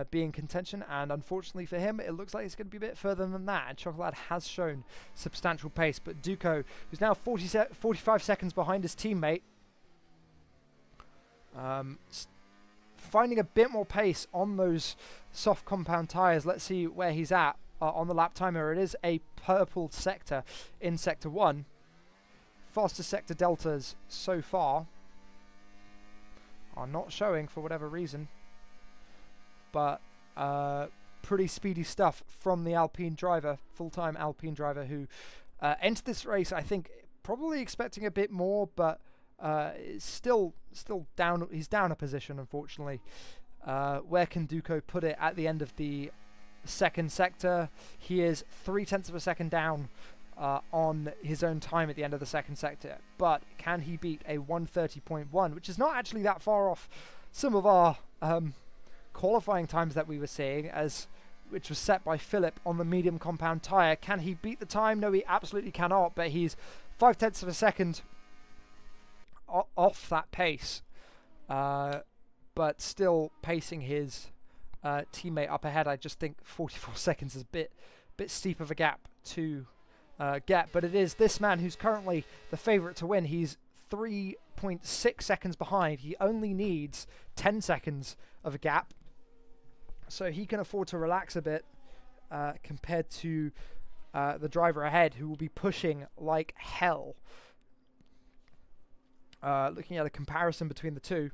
be in contention, and unfortunately for him, it looks like it's going to be a bit further than that, and Chocolat has shown substantial pace, but Duco, who's now 45 seconds behind his teammate, finding a bit more pace on those soft compound tyres. Let's see where he's at on the lap timer. It is a purple sector in Sector 1. Fastest sector deltas so far are not showing for whatever reason, but pretty speedy stuff from the Alpine driver, full-time Alpine driver, who entered this race, I think, probably expecting a bit more, but is still down. He's down a position, unfortunately. Where can Duco put it at the end of the second sector? He is 0.3 of a second down on his own time at the end of the second sector, but can he beat a 1:30.1, which is not actually that far off some of our qualifying times that we were seeing, which was set by Philip on the medium compound tyre. Can he beat the time? No, he absolutely cannot, but he's 0.5 of a second off that pace, but still pacing his teammate up ahead. I just think 44 seconds is a bit steep of a gap to get, but it is this man who's currently the favourite to win. He's 3.6 seconds behind. He only needs 10 seconds of a gap, so he can afford to relax a bit compared to the driver ahead, who will be pushing like hell. Looking at a comparison between the two,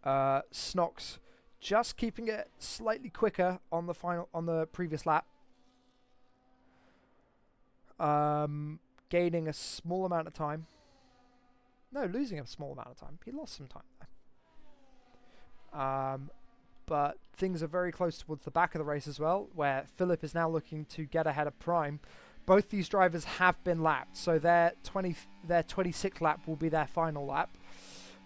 Snox just keeping it slightly quicker on the previous lap, gaining a small amount of time. No, losing a small amount of time. He lost some time there. But things are very close towards the back of the race as well, where Philip is now looking to get ahead of Prime. Both these drivers have been lapped, so their 26th lap will be their final lap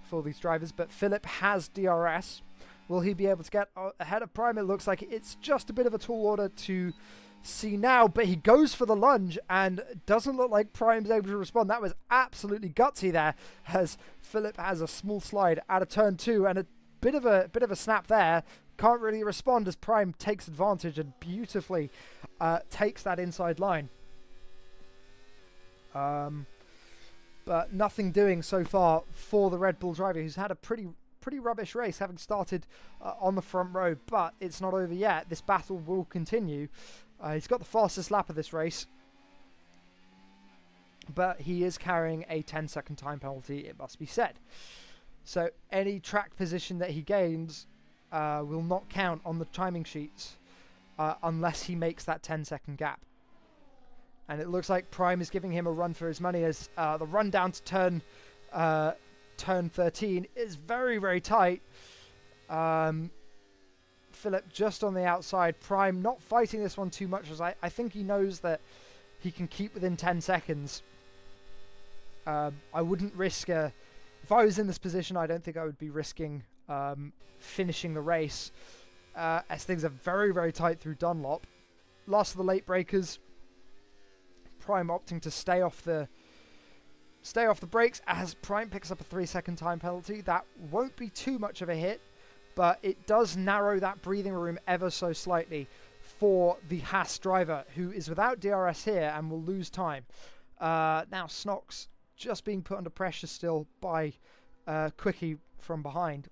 for these drivers, but Philip has DRS. Will he be able to get ahead of Prime? It looks like it's just a bit of a tall order to see now, but he goes for the lunge and doesn't look like Prime's able to respond. That was absolutely gutsy there, as Philip has a small slide out of turn 2 and a bit of a snap there. Can't really respond as Prime takes advantage and beautifully takes that inside line. But nothing doing so far for the Red Bull driver, who's had a pretty rubbish race, having started on the front row, but it's not over yet. This battle will continue. He's got the fastest lap of this race, but he is carrying a 10-second time penalty, it must be said. So any track position that he gains will not count on the timing sheets unless he makes that 10-second gap. And it looks like Prime is giving him a run for his money, as the run down to turn 13 is very, very tight. Philip just on the outside. Prime not fighting this one too much, as I think he knows that he can keep within 10 seconds. I wouldn't risk if I was in this position, I don't think I would be risking finishing the race, as things are very, very tight through Dunlop. Last of the late breakers. Prime opting to stay off the brakes, as Prime picks up a 3-second time penalty. That won't be too much of a hit, but it does narrow that breathing room ever so slightly for the Haas driver, who is without DRS here and will lose time. Now Snox just being put under pressure still by Quickie from behind.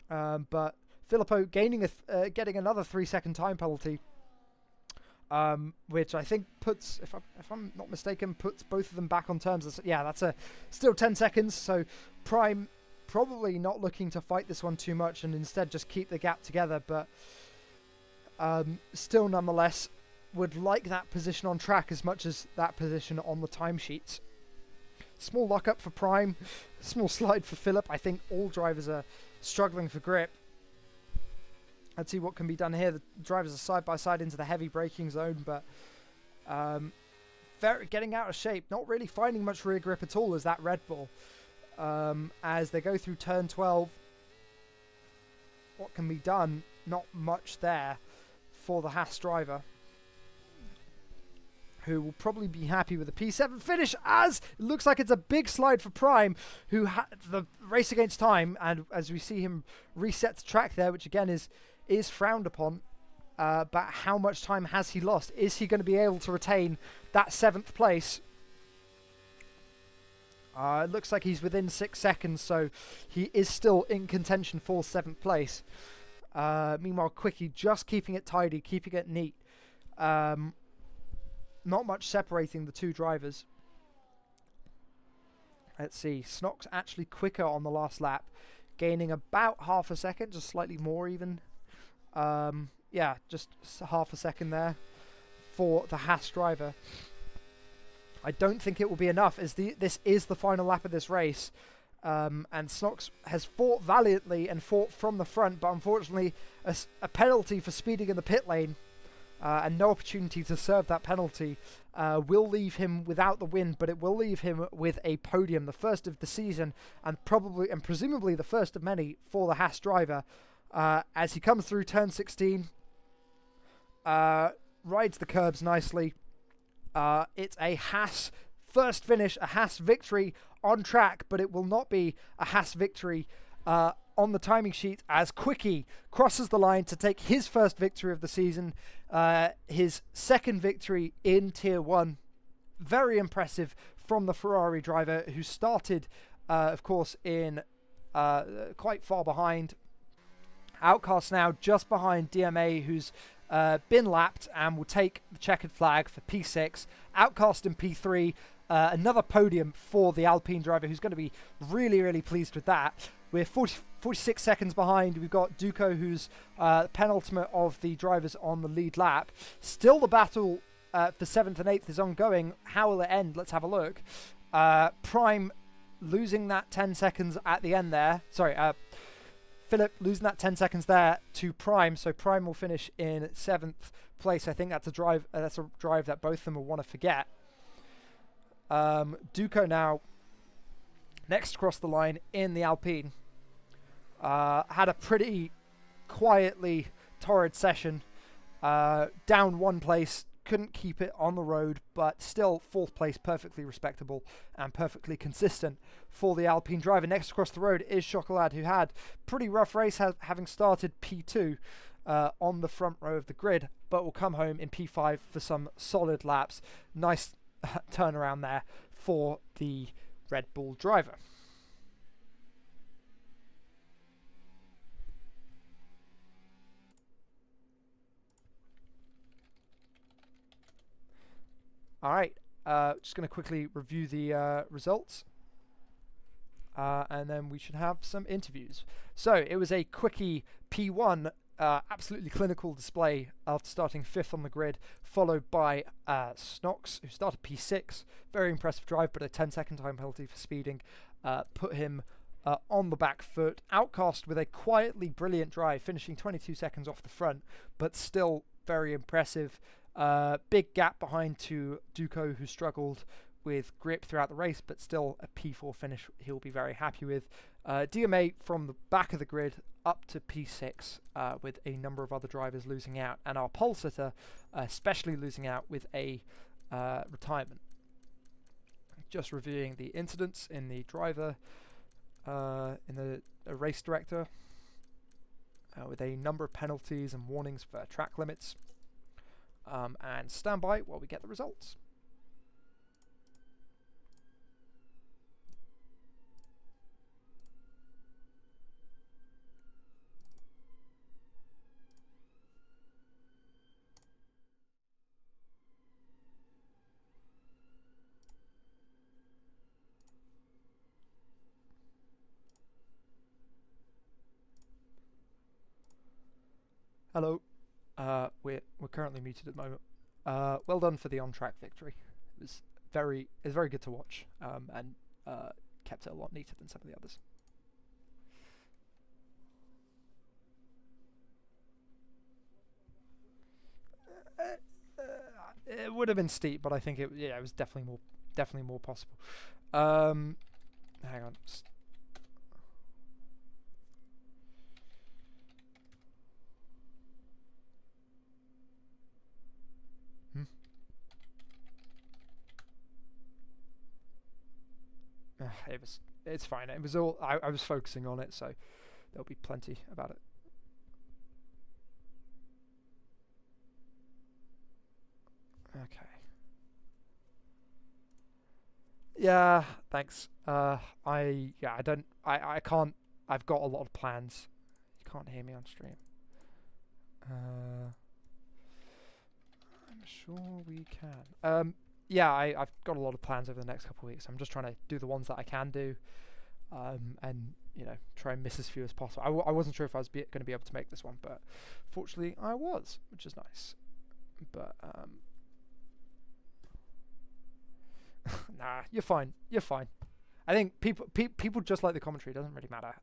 But Filippo getting another 3-second time penalty, which I think puts, if I'm not mistaken, puts both of them back on terms. Yeah, that's still 10 seconds. So Prime probably not looking to fight this one too much and instead just keep the gap together. But still, nonetheless, would like that position on track as much as that position on the timesheets. Small lockup for Prime, small slide for Philip. I think all drivers are struggling for grip. Let's see what can be done here. The drivers are side by side into the heavy braking zone, but getting out of shape, not really finding much rear grip at all as that Red Bull. As they go through turn 12, what can be done? Not much there for the Haas driver, who will probably be happy with a P7 finish, as it looks like it's a big slide for Prime, who had the race against time, and as we see him reset the track there, which again is frowned upon. But how much time has he lost? Is he going to be able to retain that 7th place? It looks like he's within 6 seconds, so he is still in contention for 7th place. Meanwhile, Quickie just keeping it tidy, keeping it neat. Not much separating the two drivers. Let's see. Snox actually quicker on the last lap, gaining about half a second, just slightly more even. Yeah, just half a second there for the Haas driver. I don't think it will be enough, as this is the final lap of this race. And Snox has fought valiantly and fought from the front, but unfortunately a penalty for speeding in the pit lane and no opportunity to serve that penalty will leave him without the win, but it will leave him with a podium, the first of the season, and presumably the first of many for the Haas driver, as he comes through turn 16, rides the curbs nicely. It's a Haas first finish, a Haas victory on track, but it will not be a Haas victory on the timing sheet, as Quickie crosses the line to take his first victory of the season, his second victory in Tier 1. Very impressive from the Ferrari driver, who started, of course, in quite far behind. Outcast now just behind DMA, who's been lapped and will take the checkered flag for P6. Outcast in P3. Another podium for the Alpine driver, who's going to be really, really pleased with that. We're 46 seconds behind. We've got Duco, who's penultimate of the drivers on the lead lap. Still the battle for 7th and 8th is ongoing. How will it end? Let's have a look. Prime losing that 10 seconds at the end there. Sorry, Philip losing that 10 seconds there to Prime. So Prime will finish in 7th place. I think that's a drive that both of them will want to forget. Duco now next across the line in the Alpine. Had a pretty quietly torrid session. Down 1 place, couldn't keep it on the road, but still 4th place, perfectly respectable and perfectly consistent for the Alpine driver. Next across the road is Chocolat, who had pretty rough race, having started P2 on the front row of the grid, but will come home in P5 for some solid laps. Nice turnaround there for the Red Bull driver. All right, just going to quickly review the results, and then we should have some interviews. So it was a Quickie P1, absolutely clinical display after starting 5th on the grid, followed by Snox, who started P6. Very impressive drive, but a 10-second time penalty for speeding put him on the back foot. Outcast with a quietly brilliant drive, finishing 22 seconds off the front, but still very impressive. Big gap behind to Duco, who struggled with grip throughout the race, but still a P4 finish he'll be very happy with. DMA from the back of the grid up to P6, with a number of other drivers losing out, and our pole sitter especially losing out with a retirement. Just reviewing the incidents in the driver, in the race director. with a number of penalties and warnings for track limits. And stand by while we get the results. Hello. We're currently muted at the moment. Well done for the on-track victory. It was very good to watch, and kept it a lot neater than some of the others. It would have been steep, but I think it was definitely more possible. Hang on. It's fine. It was all I was focusing on it, so there'll be plenty about it. Okay. Yeah, thanks. I can't. I've got a lot of plans. You can't hear me on stream. I'm sure we can. Yeah, I've got a lot of plans over the next couple of weeks. I'm just trying to do the ones that I can do, and try and miss as few as possible. I wasn't sure if I was going to be able to make this one, but fortunately I was, which is nice. But nah, you're fine. You're fine. I think people just like the commentary. It doesn't really matter.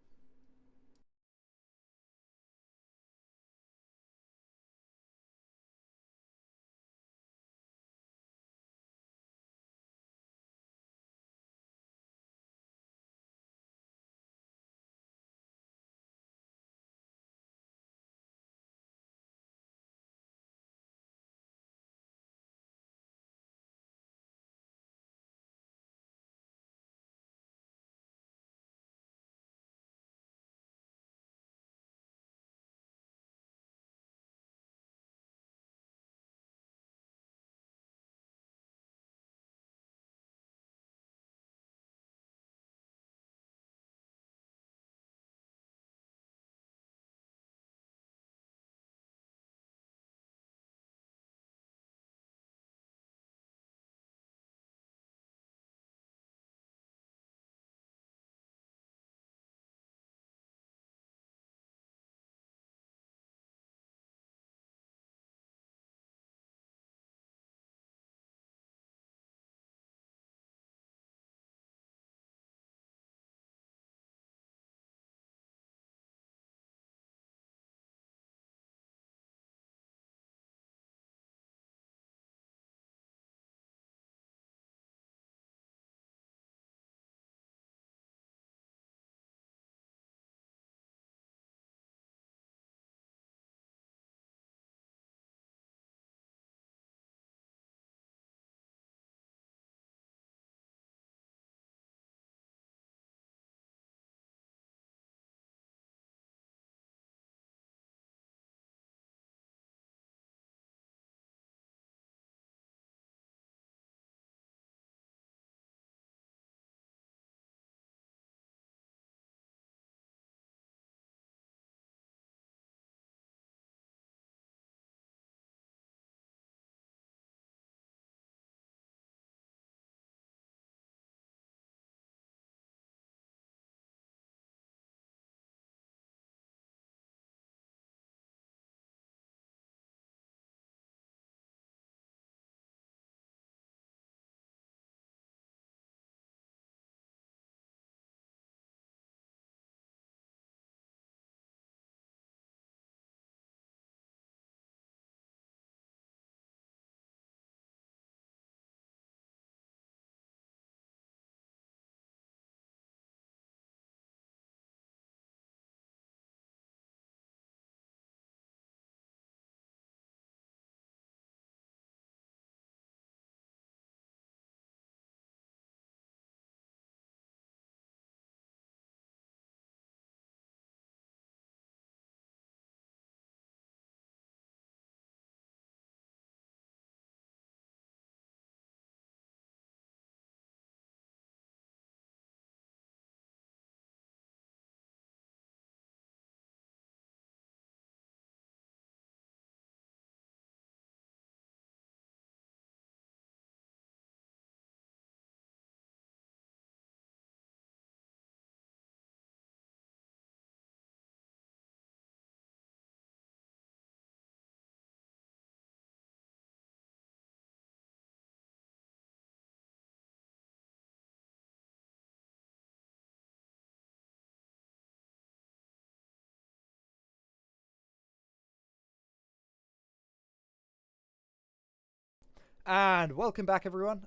And welcome back, everyone.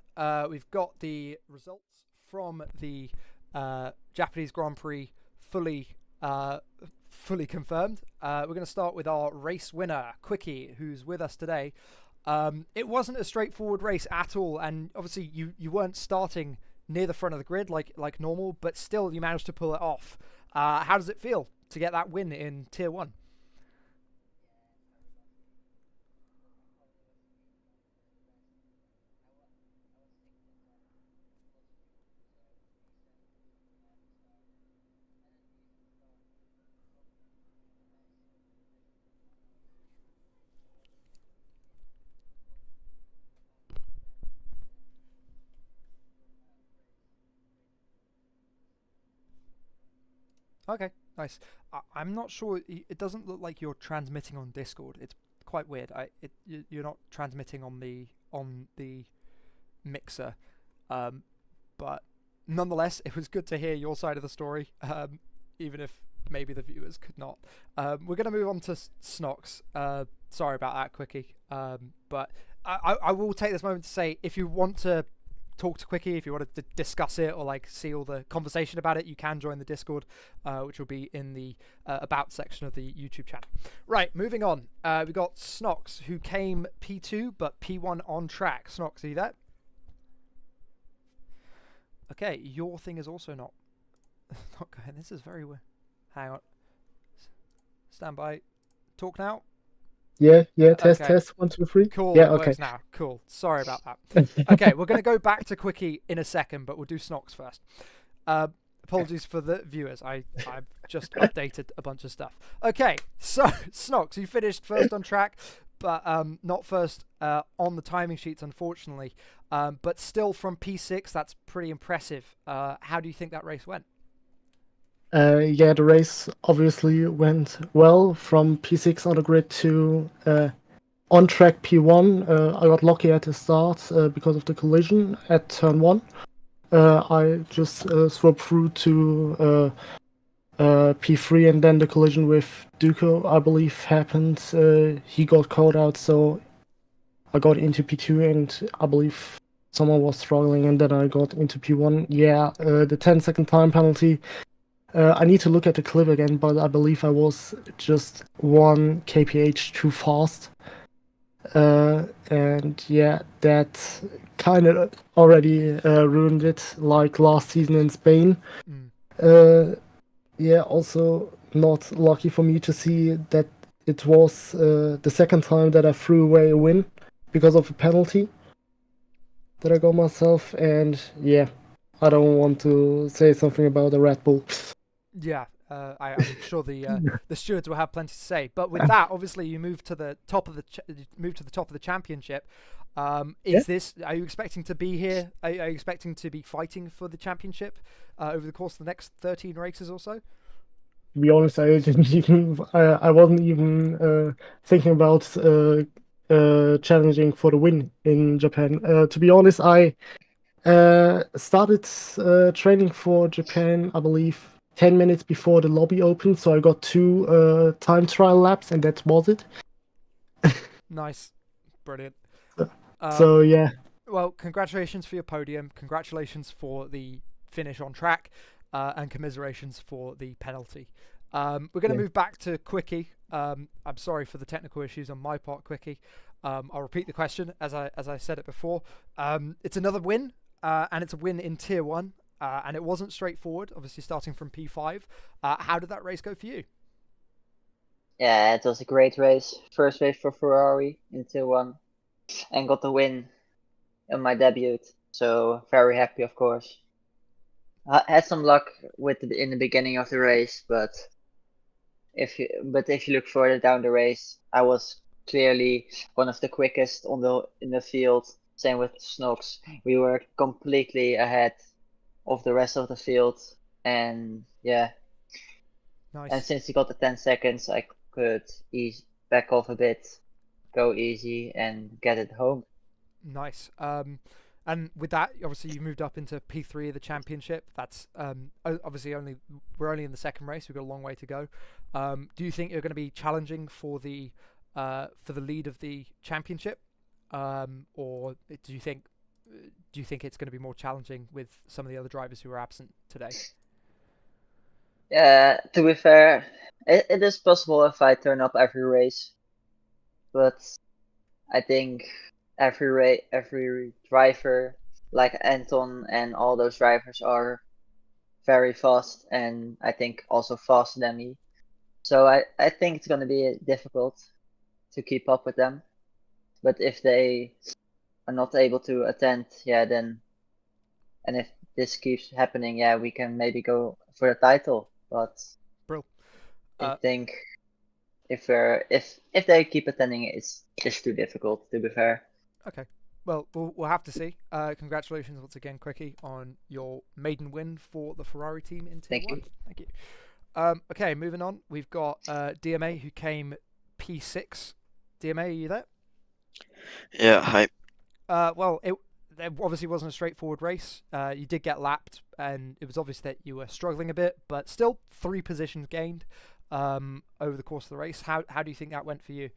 We've got the results from the Japanese Grand Prix fully confirmed. We're going to start with our race winner, Quickie, who's with us today. It wasn't a straightforward race at all, and obviously you weren't starting near the front of the grid like normal, but still you managed to pull it off. How does it feel to get that win in Tier 1? Okay, nice. I'm not sure. It doesn't look like you're transmitting on Discord. It's quite weird. You're not transmitting on the mixer, but nonetheless, it was good to hear your side of the story, even if maybe the viewers could not. We're going to move on to Snox. Sorry about that, Quickie. But I will take this moment to say, if you want to talk to Quickie, if you want to discuss it or like see all the conversation about it, you can join the Discord, which will be in the about section of the YouTube channel. Right, moving on. We got Snox, who came P2 but P1 on track. Snox, are you there? Okay, your thing is also not going. This is very weird. Hang on. Stand by. Talk now. Yeah, test, Okay. test, 1, 2, 3. Cool, Yeah, it okay. works now. Cool. Sorry about that. Okay, we're going to go back to Quickie in a second, but we'll do Snox first. Apologies for the viewers. I've just updated a bunch of stuff. Okay, so Snox, you finished first on track, but not first on the timing sheets, unfortunately. But still from P6, that's pretty impressive. How do you think that race went? Yeah, the race obviously went well from P6 on the grid to on track P1. I got lucky at the start because of the collision at turn 1. I just swapped through to P3, and then the collision with Duco, I believe, happened. He got caught out, so I got into P2, and I believe someone was struggling, and then I got into P1. Yeah, the 10-second time penalty. I need to look at the clip again, but I believe I was just 1 kph too fast. And yeah, that kind of already ruined it, like last season in Spain. Yeah, also not lucky for me to see that it was the second time that I threw away a win because of a penalty that I got myself. And yeah, I don't want to say something about the Red Bull. Yeah, I'm sure the stewards will have plenty to say. But with that, obviously, you move to the top of the championship. Is this? Are you expecting to be here? Are you expecting to be fighting for the championship over the course of the next 13 races or so? To be honest, I didn't even. I wasn't even thinking about challenging for the win in Japan. To be honest, I started training for Japan, I believe, 10 minutes before the lobby opened, so I got 2 time trial laps, and that was it. Nice, brilliant. So yeah. Well, congratulations for your podium. Congratulations for the finish on track, and commiserations for the penalty. We're going to move back to Quickie. I'm sorry for the technical issues on my part, Quickie. I'll repeat the question as I said it before. It's another win, and it's a win in Tier 1, and it wasn't straightforward, obviously starting from P5. How did that race go for you? Yeah, it was a great race. First race for Ferrari in Tier 1, and got the win in my debut. So very happy, of course. I had some luck in the beginning of the race, but if you look further down the race, I was clearly one of the quickest in the field. Same with Snox. We were completely ahead of the rest of the field, and yeah. Nice. And since he got the 10 seconds, I could back off a bit, go easy, and get it home. Nice. And with that, obviously, you moved up into P3 of the championship. That's obviously we're only in the second race. We've got a long way to go. Do you think you're going to be challenging for the lead of the championship or do you think it's going to be more challenging with some of the other drivers who were absent today? Yeah, to be fair, it is possible if I turn up every race, but I think every driver like Anton and all those drivers are very fast, and I think also faster than me. So I think it's gonna be difficult to keep up with them. But if they are not able to attend, yeah, then and if this keeps happening, yeah, we can maybe go for the title. But Brill. I Uh, think if they keep attending, it's too difficult. To be fair. Okay. Well, we'll have to see. Congratulations once again, Quickie, on your maiden win for the Ferrari team in Tier Thank 1. you. Thank you. Okay, moving on. We've got DMA, who came P6. DMA, are you there? Yeah, hi. Well, it obviously wasn't a straightforward race. You did get lapped, and it was obvious that you were struggling a bit, but still 3 positions gained over the course of the race. How do you think that went for you?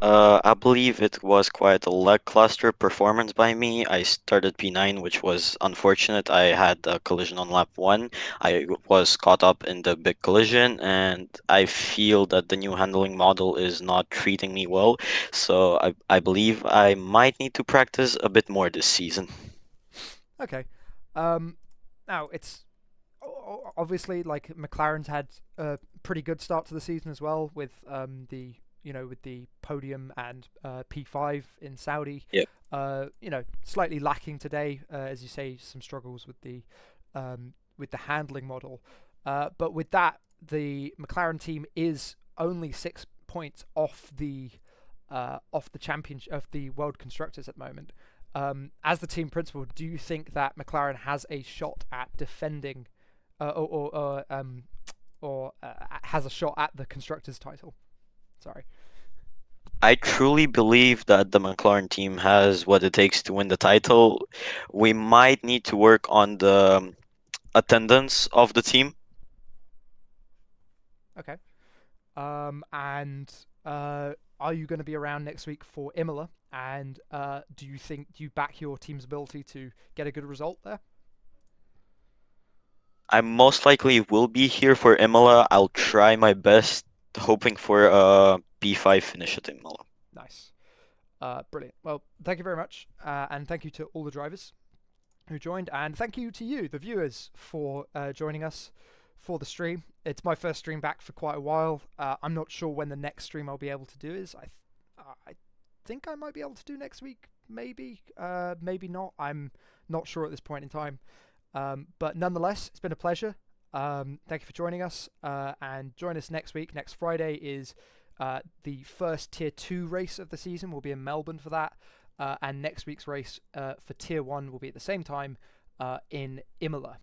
I believe it was quite a lackluster performance by me. I started P9, which was unfortunate. I had a collision on lap 1. I was caught up in the big collision, and I feel that the new handling model is not treating me well. So I believe I might need to practice a bit more this season. Okay. Now it's obviously like McLaren's had a pretty good start to the season as well with with the podium and P5 in Saudi. Yep. Slightly lacking today, as you say, some struggles with the handling model. But with that, the McLaren team is only 6 points off the championship of the World Constructors at the moment. As the team principal, do you think that McLaren has a shot at defending, or has a shot at the constructors' title? Sorry. I truly believe that the McLaren team has what it takes to win the title. We might need to work on the attendance of the team. Okay. And are you going to be around next week for Imola? And do you back your team's ability to get a good result there? I most likely will be here for Imola. I'll try my best, hoping for a P5 finish at Imola. Nice. Brilliant. Well, thank you very much. And thank you to all the drivers who joined. And thank you to you, the viewers, for joining us for the stream. It's my first stream back for quite a while. I'm not sure when the next stream I'll be able to do is. I think I might be able to do next week. Maybe. Maybe not. I'm not sure at this point in time. But nonetheless, it's been a pleasure. Thank you for joining us. And join us next week. Next Friday is the first Tier 2 race of the season. We'll be in Melbourne for that. And next week's race for Tier 1 will be at the same time in Imola.